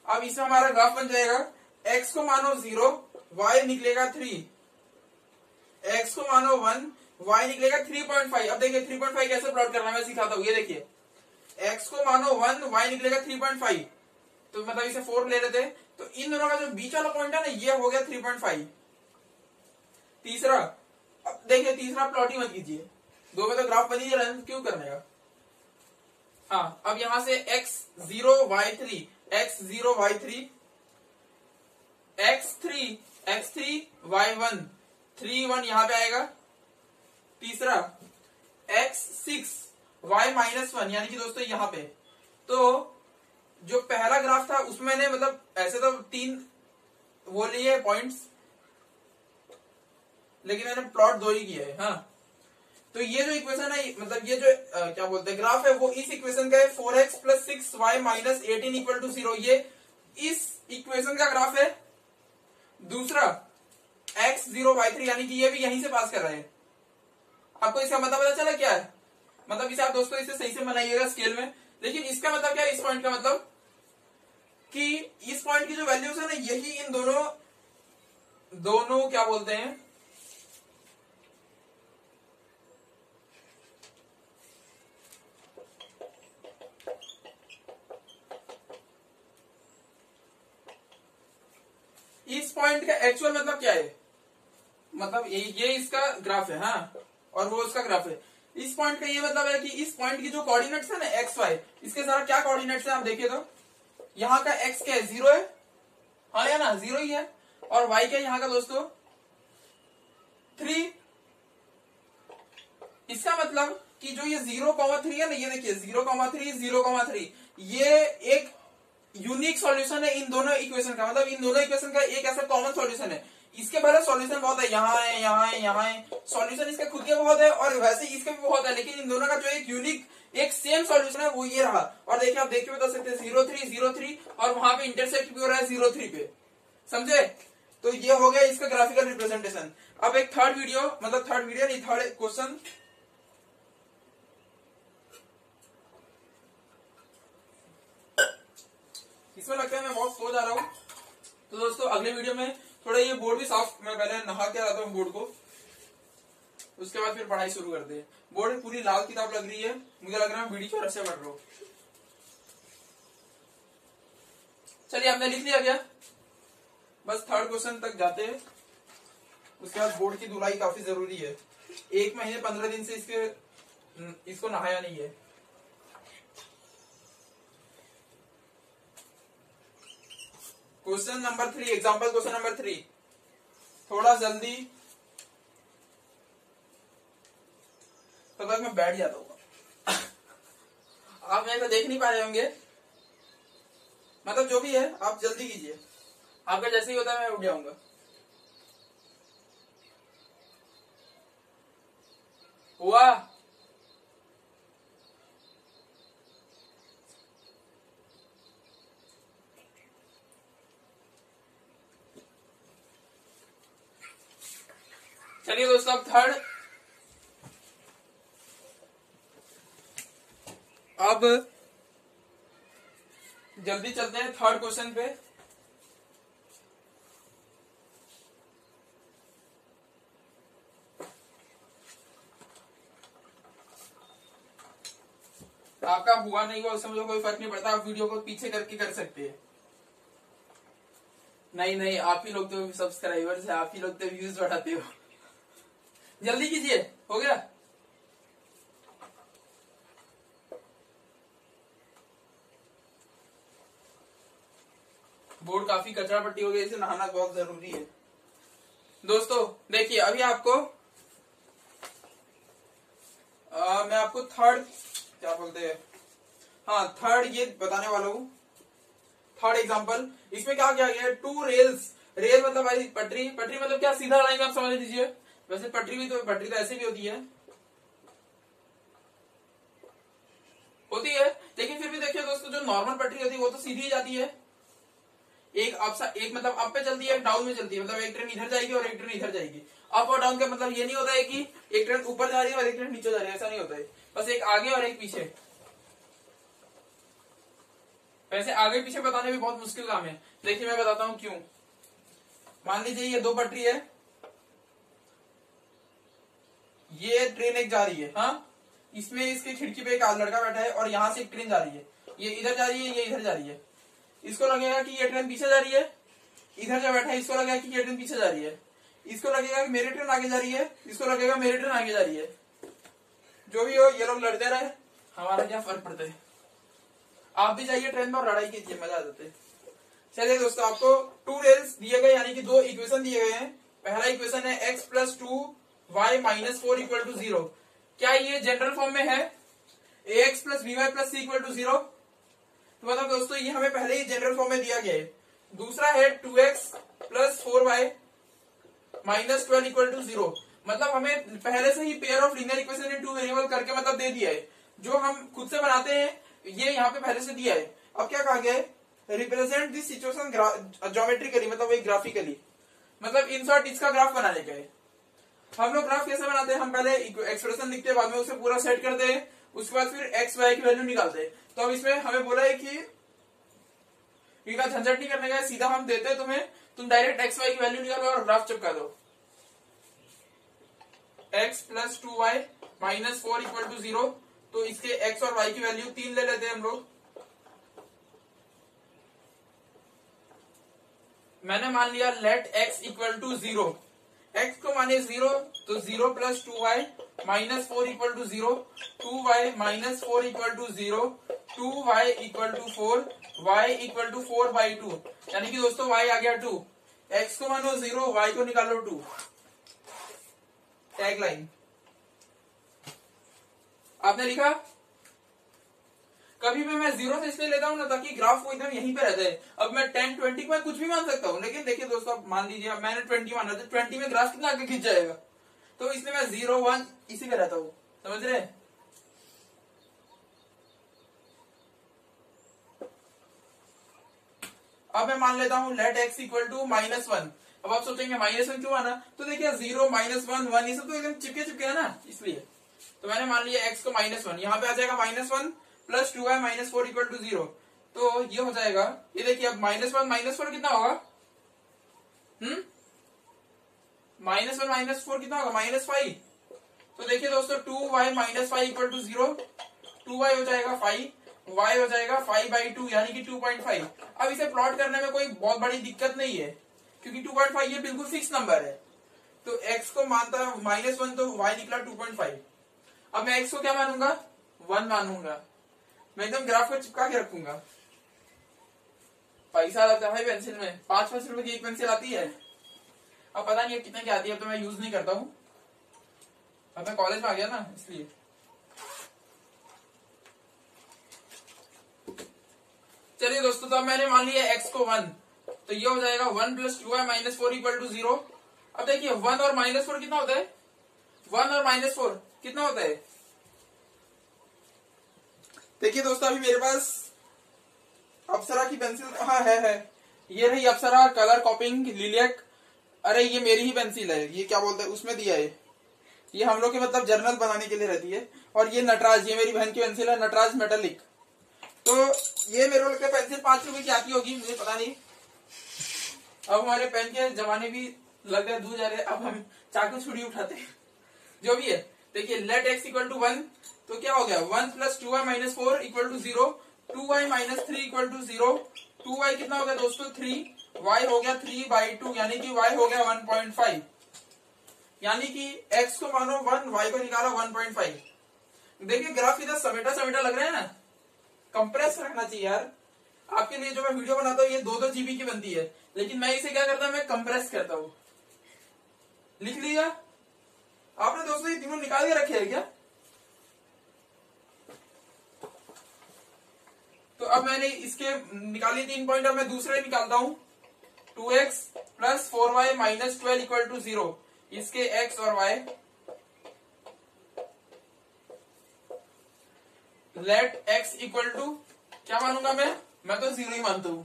अब इसमें हमारा ग्राफ बन जाएगा, x को मानो 0, y निकलेगा 3, x को मानो 1, y निकलेगा 3.5। अब देखिए 3.5 कैसे प्लॉट करना है मैं सिखाता हूँ। ये देखिए x को मानो 1, y निकलेगा 3.5, तो मतलब इसे 4 ले लेते, तो इन दोनों का जो बीच वाला पॉइंट है ना, ये हो गया 3.5। तीसरा, अब देखिए तीसरा प्लॉट ही मत कीजिए, 2 में तो ग्राफ बन ही रहा है, क्यों करने का। हाँ, अब यहां से x0 y3 x0 y3 x3 y1 3 1 यहां पे आएगा। तीसरा x6 y-1, यानी कि दोस्तों यहां पे। तो जो पहला ग्राफ था उसमें मैंने मतलब ऐसे तो 3 वो लिए पॉइंट्स, लेकिन मैंने प्लॉट 2 ही किया है। हाँ, तो ये जो इक्वेशन है, मतलब ये जो क्या बोलते हैं ग्राफ है, वो इस इक्वेशन का है 4x + 6y - 18 = 0, ये इस इक्वेशन का ग्राफ है। दूसरा x0 y3, यानी कि ये भी यहीं से पास कर रहा है। आपको इसका मतलब पता चला क्या है, मतलब इसे आप दोस्तों इसे सही से बनाइएगा स्केल में। लेकिन इसका मतलब क्या है, इस पॉइंट का मतलब कि इस पॉइंट की जो वैल्यूज है ना, यही इन दोनों क्या बोलते हैं, इस पॉइंट का एक्चुअल मतलब क्या है, मतलब ये इसका ग्राफ है। हाँ, और वो उसका ग्राफ है। इस पॉइंट का ये मतलब है कि इस पॉइंट की जो कोऑर्डिनेट्स है ना एक्स वाई, इसके जरा क्या कोऑर्डिनेट्स है आप देखिए तो, यहाँ का एक्स क्या है 0 है, हाँ या ना 0 ही है, और वाई क्या है यहाँ का दोस्तों 3। इसका मतलब कि जो ये 0,3 है ना, ये देखिए 0,3 0,3, ये एक यूनिक सॉल्यूशन है इन दोनों इक्वेशन का, मतलब इन दोनों इक्वेशन का एक ऐसा कॉमन सॉल्यूशन है। इसके पहले सॉल्यूशन बहुत है, यहाँ है यहाँ है यहाँ है, सॉल्यूशन इसके खुद के बहुत है और वैसे इसके भी बहुत है, लेकिन इन दोनों का जो एक यूनिक एक सेम सॉल्यूशन है वो ये रहा। और देखिए आप देख के बता सकते हैं 0,3 और वहां पे इंटरसेक्ट भी हो रहा है 0,3 पे, समझे। तो ये हो गया इसका ग्राफिकल रिप्रेजेंटेशन। अब एक थर्ड वीडियो नहीं, थर्ड क्वेश्चन, इसमें लगता है मैं बहुत सो जा रहा हूँ। तो दोस्तों अगले वीडियो में थोड़ा ये बोर्ड भी साफ, मैं पहले नहा के आता हूँ बोर्ड को, उसके बाद फिर पढ़ाई शुरू करते हैं। बोर्ड में पूरी लाल किताब लग रही है, मुझे लग रहा है बीड़ी चौरस से पढ़ रहा हूँ। चलिए आपने लिख लिया क्या, बस थर्ड क्वेश्चन तक जाते हैं, उसके बाद बोर्ड की धुलाई काफी जरूरी है। 1 महीने 15 दिन से इसको नहाया नहीं है। Question number 3, example question number 3, थोड़ा जल्दी तो तक मैं बैठ जाता हूँ। आप मेरे को देख नहीं पा रहे होंगे, मतलब जो भी है आप जल्दी कीजिए, आपका जैसे ही होता है मैं उठ जाऊंगा। हुआ चलिए दोस्तों, अब थर्ड, अब जल्दी चलते हैं थर्ड क्वेश्चन पे। आपका हुआ नहीं हुआ उससे मुझे कोई फर्क नहीं पड़ता, आप वीडियो को पीछे करके कर सकते हैं। नहीं नहीं, आप ही लोग तो सब्सक्राइबर्स है, आप ही लोग तो व्यूज बढ़ाते हो। जल्दी कीजिए, हो गया। बोर्ड काफी कचरा पट्टी हो गई, इसे नहाना बहुत जरूरी है। दोस्तों देखिए, अभी आपको मैं आपको थर्ड क्या बोलते हैं, हाँ थर्ड ये बताने वाला हूँ। थर्ड एग्जांपल, इसमें क्या किया गया है, टू रेल्स, रेल मतलब भाई पटरी, पटरी मतलब क्या, सीधा लाइन आप समझ लीजिए। वैसे पटरी तो ऐसे भी होती है लेकिन फिर भी देखिए दोस्तों, जो नॉर्मल पटरी होती है वो तो सीधी ही जाती है। एक मतलब अप पे चलती है, डाउन में चलती है, मतलब एक ट्रेन इधर जाएगी और एक ट्रेन इधर जाएगी। अप और डाउन का मतलब ये नहीं होता है कि एक ट्रेन ऊपर जा रही है और एक ट्रेन नीचे जा रही है, ऐसा नहीं होता है, बस एक आगे और एक पीछे। वैसे आगे पीछे बताने भी बहुत मुश्किल काम है, देखिए मैं बताता हूँ क्यों। मान लीजिए ये दो पटरी है, ये ट्रेन एक जा रही है, हाँ इसमें इसकी खिड़की पे एक लड़का बैठा है और यहाँ से एक ट्रेन जा रही है, ये इधर जा रही है, ये इधर जा रही है। इसको लगेगा कि ये ट्रेन पीछे जा रही है, इधर जो बैठा है इसको लगेगा कि ये ट्रेन पीछे जा रही है, इसको लगेगा कि मेरी ट्रेन आगे जा रही है, इसको लगेगा मेरी ट्रेन आगे जा रही है। जो भी हो, ये लोग लड़ते रहे, हमारा क्या फर्क पड़ता है। आप भी जाइए ट्रेन में और लड़ाई कीजिए, मजा आ जाते है। चलिए दोस्तों, आपको टू रेल्स दिए गए, यानी कि दो इक्वेशन दिए गए हैं। पहला इक्वेशन है x plus 2y minus 4 equal to 0। क्या ये जनरल फॉर्म में है, ax plus by plus c equal to 0? तो मतलब दोस्तों ये हमें पहले ही जनरल फॉर्म में दिया गया है। दूसरा है 2x plus 4y minus 12 equal to 0, मतलब हमें पहले से ही pair of linear equation in two variable करके मतलब दे दिया है। जो हम खुद से बनाते हैं ये यहाँ पे पहले से दिया है। अब क्या कहा गया है, रिप्रेजेंट दिस सिचुएशन ज्योमेट्रिकली, मतलब वही ग्राफिकली, मतलब इन शॉर्ट इसका ग्राफ बनाने का है। हम लोग ग्राफ कैसे बनाते हैं, हम पहले एक्सप्रेशन लिखते हैं, बाद में उसे पूरा सेट करते हैं, उसके बाद फिर एक्स वाई की वैल्यू निकालते हैं। तो अब इसमें हमें बोला है कि इनका झंझट नहीं करने का, सीधा हम देते हैं तुम्हें, तुम डायरेक्ट एक्स वाई की वैल्यू निकालो और ग्राफ चिपका दो। x plus 2y minus 4 equal to 0, तो इसके x और y की वैल्यू 3 ले लेते हैं हम लोग। मैंने मान लिया let x equal to 0, x को माने 0, तो 0 plus 2y minus 4 equal to 0, 2y minus 4 equal to 0, 2y equal to 4, y equal to 4/2, यानी कि दोस्तों y आ गया 2, x को मानो 0, y को निकालो 2। टैग लाइन आपने लिखा। कभी भी मैं 0 से इसलिए लेता हूं ना ताकि ग्राफ को एकदम यहीं पे रहता है। अब मैं 10, 20 में कुछ भी मान सकता हूं, लेकिन देखिए दोस्तों, अब मान लीजिए मैंने 20 माना, तो 20 में ग्राफ कितना आगे खींच जाएगा, तो इसलिए मैं 0, 1 इसी पे रहता हूं, समझ रहे हैं। अब मैं मान लेता हूं लेट x इक्वल टू -1। अब आप सोचेंगे -1 क्यों आना, तो देखिए 0, -1, 1 ये सब तो एकदम चिपके चिपके है ना, इसलिए। तो मैंने मान लिया x को -1, यहाँ पे आ जाएगा -1 plus 2y minus 4 equal to 0, तो ये हो जाएगा, ये देखिए अब -1 माइनस 4 कितना होगा, -1 माइनस 4 कितना होगा, -5। तो देखिए दोस्तों 2y minus 5 equal to 0, 2y हो जाएगा 5, y हो जाएगा 5/2 यानी कि 2.5। अब इसे प्लॉट करने में कोई बहुत बड़ी दिक्कत नहीं है, क्योंकि 2.5 ये बिल्कुल फिक्स नंबर है। तो x को मानता है -1, तो y निकला 2.5। अब मैं x को क्या मानूंगा, 1 मानूंगा, मैं एकदम ग्राफ को चिपका के रखूंगा। पैसा लगता है पेंसिल में, 5-5 रुपए की एक पेंसिल आती है, अब पता नहीं कितने की आती है, तो मैं यूज नहीं करता हूँ, अब मैं कॉलेज में आ गया ना इसलिए। चलिए दोस्तों, तो अब मैंने मान लिया x को 1, तो ये हो जाएगा 1 plus 2y minus 4 equal to 0। अब देखिए 1 और माइनस 4 कितना होता है, 1 और माइनस 4 कितना होता है। देखिए दोस्तों, अभी मेरे पास अप्सरा की पेंसिल, हाँ है, ये रही अप्सरा कलर कॉपिंग लिलियक। अरे ये मेरी ही पेंसिल है, ये क्या बोलते हैं उसमें दिया है, ये हम लोग के मतलब जर्नल बनाने के लिए रहती है। और ये नटराज, ये मेरी बहन की पेंसिल है, नटराज मेटालिक। तो ये मेरे लोग के पेंसिल 5 रुपए की आती होगी, मुझे पता नहीं। अब हमारे पेन के जमाने भी लग गए दूर जा रहे, अब हम चाकू छुरी उठाते हैं, जो भी है। देखिए लेट x इक्वल टू 1, तो क्या हो गया 1 plus 2y minus 4 equal to 0, 2y minus 3 equal to 0, 2y कितना हो गया दोस्तों 3, y हो गया 3/2, यानी कि y हो गया 1.5, यानी कि x को मानो 1, y को निकाला 1.5। देखिए ग्राफ इधर समेटा समेटा लग रहा है ना, कंप्रेस रखना चाहिए यार। आपके लिए जो मैं वीडियो बनाता हूँ ये 2-2 GB की बनती है, लेकिन मैं इसे क्या करता हूँ, मैं कंप्रेस करता हूँ। लिख लिया आपने दोस्तों, ये तीनों निकाल के रखे हैं क्या। तो अब मैंने इसके निकाली 3 पॉइंट, अब मैं दूसरे निकालता हूँ। 2x plus 4y minus 12 equal to 0, इसके x और y। Let x equal to क्या मानूंगा मैं तो 0 ही मानता हूं,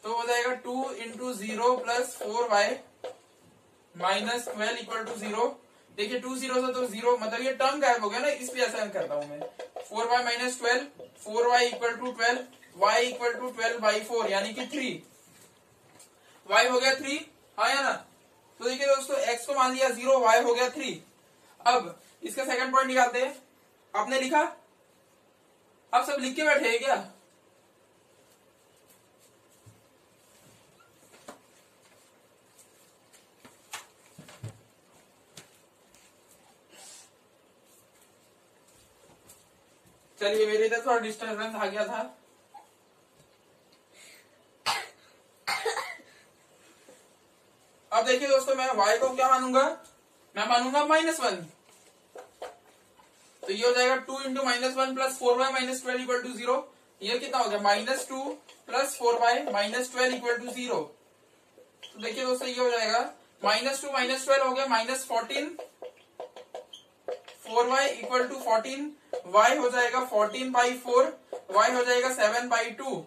तो हो जाएगा 2 into 0 plus 4y minus 12 equal to 0। देखिए 2 0 से तो 0, मतलब ये टर्म गायब हो गया ना, इसलिए ऐसा करता हूं मैं। 4y minus 12, 4y equal to 12, y equal to 12/4 यानी कि 3, y हो गया 3, हाँ या ना। तो देखिए दोस्तों x को मान लिया 0, y हो गया 3। अब इसका सेकंड पॉइंट निकालते हैं। आपने लिखा, आप सब लिख के बैठे हैं क्या। चलिए मेरे इधर थोड़ा डिस्टर्बेंस आ गया था। अब देखिए दोस्तों, मैं y को क्या मानूंगा, मैं मानूंगा -1, तो ये हो जाएगा 2 into -1 plus 4y minus 12 equal to 0। ये कितना हो गया -2 plus 4y minus 12 equal to 0। तो देखिए दोस्तों ये हो जाएगा -2 माइनस 12 हो गया -14, 4y इक्वल टू 14, y हो जाएगा 14/4, y हो जाएगा 7/2।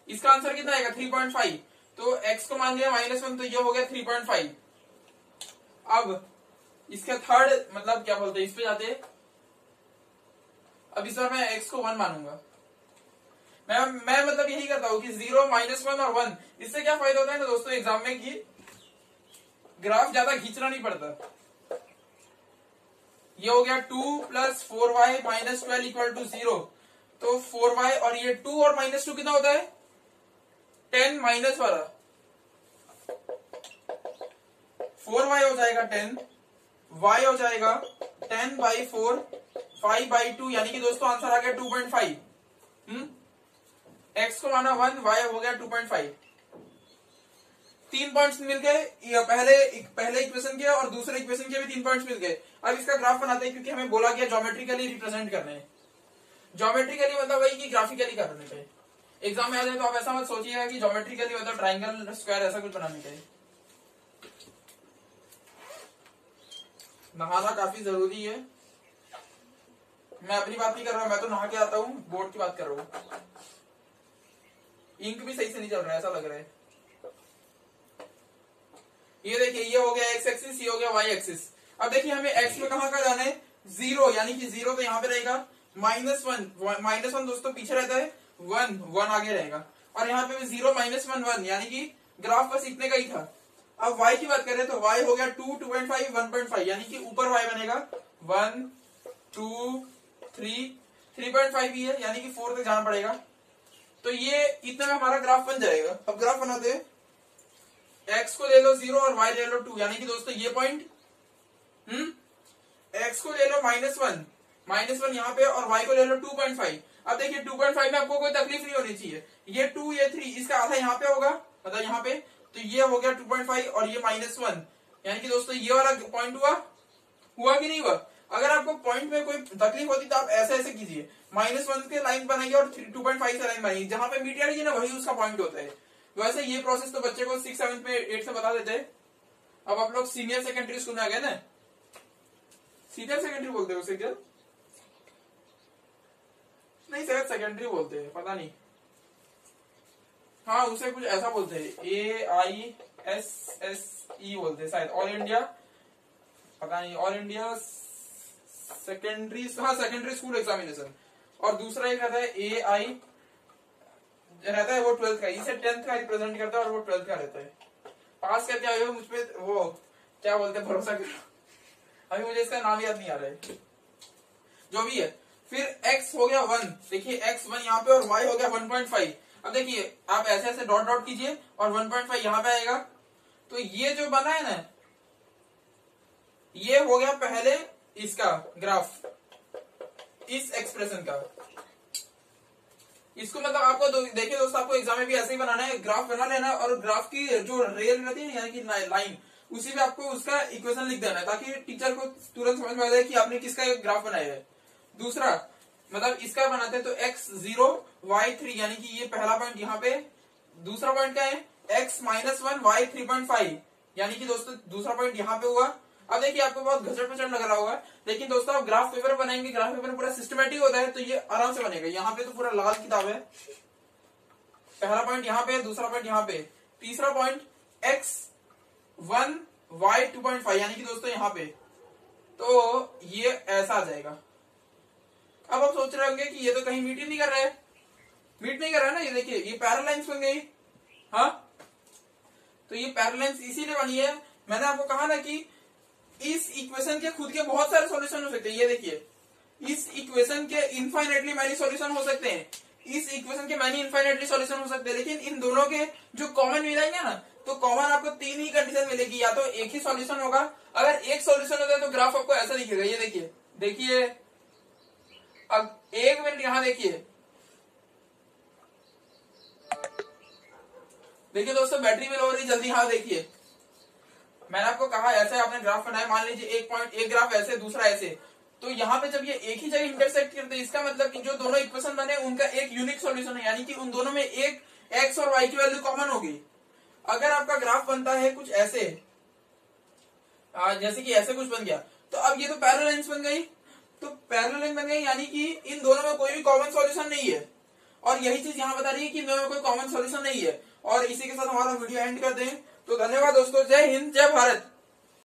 इसका आंसर कितना आएगा 3.5। तो x को मान लिया -1, तो ये हो गया 3.5। अब इसका थर्ड मतलब क्या बोलते हैं, इस पे जाते हैं। अब इस बार मैं x को 1 मानूंगा। मैं मतलब यही करता हूँ कि 0, -1 और 1, इससे क्या फायदा होता है ना दोस्तों एग्जाम में, कि ग्राफ ज्यादा खींचना नहीं पड़ता। ये हो गया 2 plus 4y minus 12 equal to 0, तो 4y और ये 2 और -2 कितना होता है 10 माइनस वाला, 4y हो जाएगा 10, y हो जाएगा 10/4, 5/2, यानी कि दोस्तों आंसर आ गया 2.5। x को माना 1, y हो गया 2.5। 3 पॉइंट्स मिल गए, पहले इक्वेशन के और दूसरे इक्वेशन के भी 3 पॉइंट्स मिल गए। अब इसका ग्राफ बनाते हैं, क्योंकि हमें बोला गया ज्योमेट्रिकली रिप्रेजेंट करने हैं। ज्योमेट्रिकली मतलब वही कि ग्राफिकली करने चाहिए। एग्जाम में आ जाए तो आप ऐसा मत सोचिएगा कि ज्योमेट्रिकली मतलब ट्राइंगल स्क्वायर ऐसा कुछ बनाने चाहिए। नहाना काफी जरूरी है। मैं अपनी बात नहीं कर रहा हूं, मैं तो नहा के आता हूँ, बोर्ड की बात कर रहा हूँ। इंक भी सही से नहीं चल रहा है, ऐसा लग रहा है। ये देखिए, ये हो गया x एक्सिस, ये हो गया y एक्सिस। अब देखिए हमें x में कहां का जाना है 0, यानी कि 0 तो यहाँ पे रहेगा, -1 दोस्तों पीछे रहता है, 1 आगे रहेगा, और यहाँ पे 0 -1 1, यानी कि ग्राफ बस इतने का ही था। अब y की बात करें तो y हो गया 2, 2.5, 1.5, यानी कि ऊपर y बनेगा 1, 2, 3, 3.5 ही है, यानी कि 4 तक जाना पड़ेगा। तो ये इतना में हमारा ग्राफ बन जाएगा। अब ग्राफ बनाते हैं, x को ले लो 0 और y ले लो 2, यानी कि दोस्तों ये पॉइंट, x को ले लो -1 यहाँ पे, और y को ले लो 2.5। अब देखिए 2.5 में आपको कोई तकलीफ नहीं होनी चाहिए, ये 2 ये 3, इसका आधा यहाँ पे होगा, मतलब यहाँ पे, तो ये हो गया 2.5 और ये -1, यानी कि दोस्तों ये वाला पॉइंट हुआ कि नहीं हुआ। अगर आपको पॉइंट में कोई तकलीफ होती तो आप ऐसे ऐसे कीजिए, -1 के लाइन बनाइए और 2.5 से लाइन बनाइए, जहां पे मीट आएगी ना वही उसका पॉइंट होता है। वैसे ये प्रोसेस तो बच्चे को 6, 7 पे 8 से बता देते हैं। अब आप लोग सीनियर सेकेंडरी स्कूल में आ गए ना, सीनियर सेकेंडरी बोलते हैं उसे क्या, नहीं शायद सेकेंडरी बोलते हैं, पता नहीं, हाँ उसे कुछ ऐसा बोलते हैं, AISSE बोलते हैं शायद, ऑल इंडिया, पता नहीं, ऑल इंडिया सेकेंडरी, हाँ सेकेंडरी स्कूल एग्जामिनेशन। और दूसरा एक रहता है AI रहता है, वो 12th का, इसे 10th का रिप्रेजेंट करता है और वो 12th का रहता है। पास करके आए हो मुझ पे, वो क्या बोलते हैं, भरोसा करो, अभी मुझे इसका नाम याद नहीं आ रहा है, जो भी है। फिर x हो गया 1, देखिए x1 यहाँ पे और y हो गया 1.5। अब देखिए आप ऐसे ऐसे डॉट डॉट कीजिए और 1.5 यहाँ पे आएगा, तो ये जो बना है ना, ये हो गया पहले इसका ग्राफ, इस एक्सप्रेशन का। इसको मतलब आपको देखिए दोस्तों, आपको एग्जाम में भी ऐसे ही बनाना है, ग्राफ बना लेना और ग्राफ की जो रेल रहती है यानी कि लाइन, उसी पे आपको उसका इक्वेशन लिख देना है, ताकि टीचर को तुरंत समझ में आ जाए कि आपने किसका ग्राफ बनाया है। दूसरा मतलब इसका बनाते हैं तो x0 y3, यानी कि ये पहला पॉइंट यहाँ पे, दूसरा पॉइंट क्या है x-1 y 3.5, यानी कि दोस्तों दूसरा पॉइंट यहाँ पे हुआ। अब देखिए आपको बहुत घचड़ पचड़ लग रहा होगा, लेकिन दोस्तों आप ग्राफ पेपर बनाएंगे, ग्राफ पेपर पूरा सिस्टमेटिक होता है, तो ये आराम से बनेगा। यहाँ पे तो पूरा लाल किताब है, पहला पॉइंट यहाँ पे, दूसरा पॉइंट यहाँ पे, तीसरा पॉइंट x1 y 2.5, यानी कि दोस्तों यहाँ पे, तो ये ऐसा आ जाएगा। अब आप सोच रहे होंगे कि ये तो कहीं मीट ही नहीं कर रहा है, मीट नहीं कर रहा है ना, ये देखिए ये पैरेलल लाइंस बन गई, हाँ तो ये पैरेलल लाइंस इसीलिए बनी है। मैंने आपको कहा ना कि इस इक्वेशन के खुद के बहुत सारे सॉल्यूशन हो सकते हैं, ये देखिए इस इक्वेशन के इनफाइनेटली मैनी सॉल्यूशन हो सकते हैं, इस इक्वेशन के मैनी इनफाइनेटली सॉल्यूशन हो सकते हैं, लेकिन इन दोनों के जो कॉमन मिलेंगे ना, तो कॉमन आपको 3 ही कंडीशन मिलेगी, या तो एक ही सॉल्यूशन होगा, अगर एक सॉल्यूशन होता है तो ग्राफ आपको ऐसा दिखेगा, ये देखिए, देखिए अब 1 मिनट यहां देखिए, देखिए दोस्तों बैटरी भी लो हो रही, जल्दी यहां देखिए, मैंने आपको कहा ऐसे आपने ग्राफ बनाया, मान लीजिए एक ग्राफ ऐसे दूसरा ऐसे, तो यहाँ पे जब ये एक ही जगह इंटरसेक्ट करते हैं, इसका मतलब कि जो दोनों इक्वेशन बने उनका एक यूनिक सॉल्यूशन है, यानी कि उन दोनों में एक x और y की वैल्यू कॉमन होगी। अगर आपका ग्राफ बनता है कुछ ऐसे, जैसे कि ऐसे कुछ बन गया, तो अब ये तो पैरेलल लाइंस बन गई, तो पैरेलल लाइन बन गई, यानी कि इन दोनों में कोई भी कॉमन सॉल्यूशन नहीं है, और यही चीज यहाँ बता रही है कि इन दोनों में कोई कॉमन सॉल्यूशन नहीं है। और इसी के साथ हमारा वीडियो एंड करते हैं। तो धन्यवाद दोस्तों, जय हिंद, जय भारत।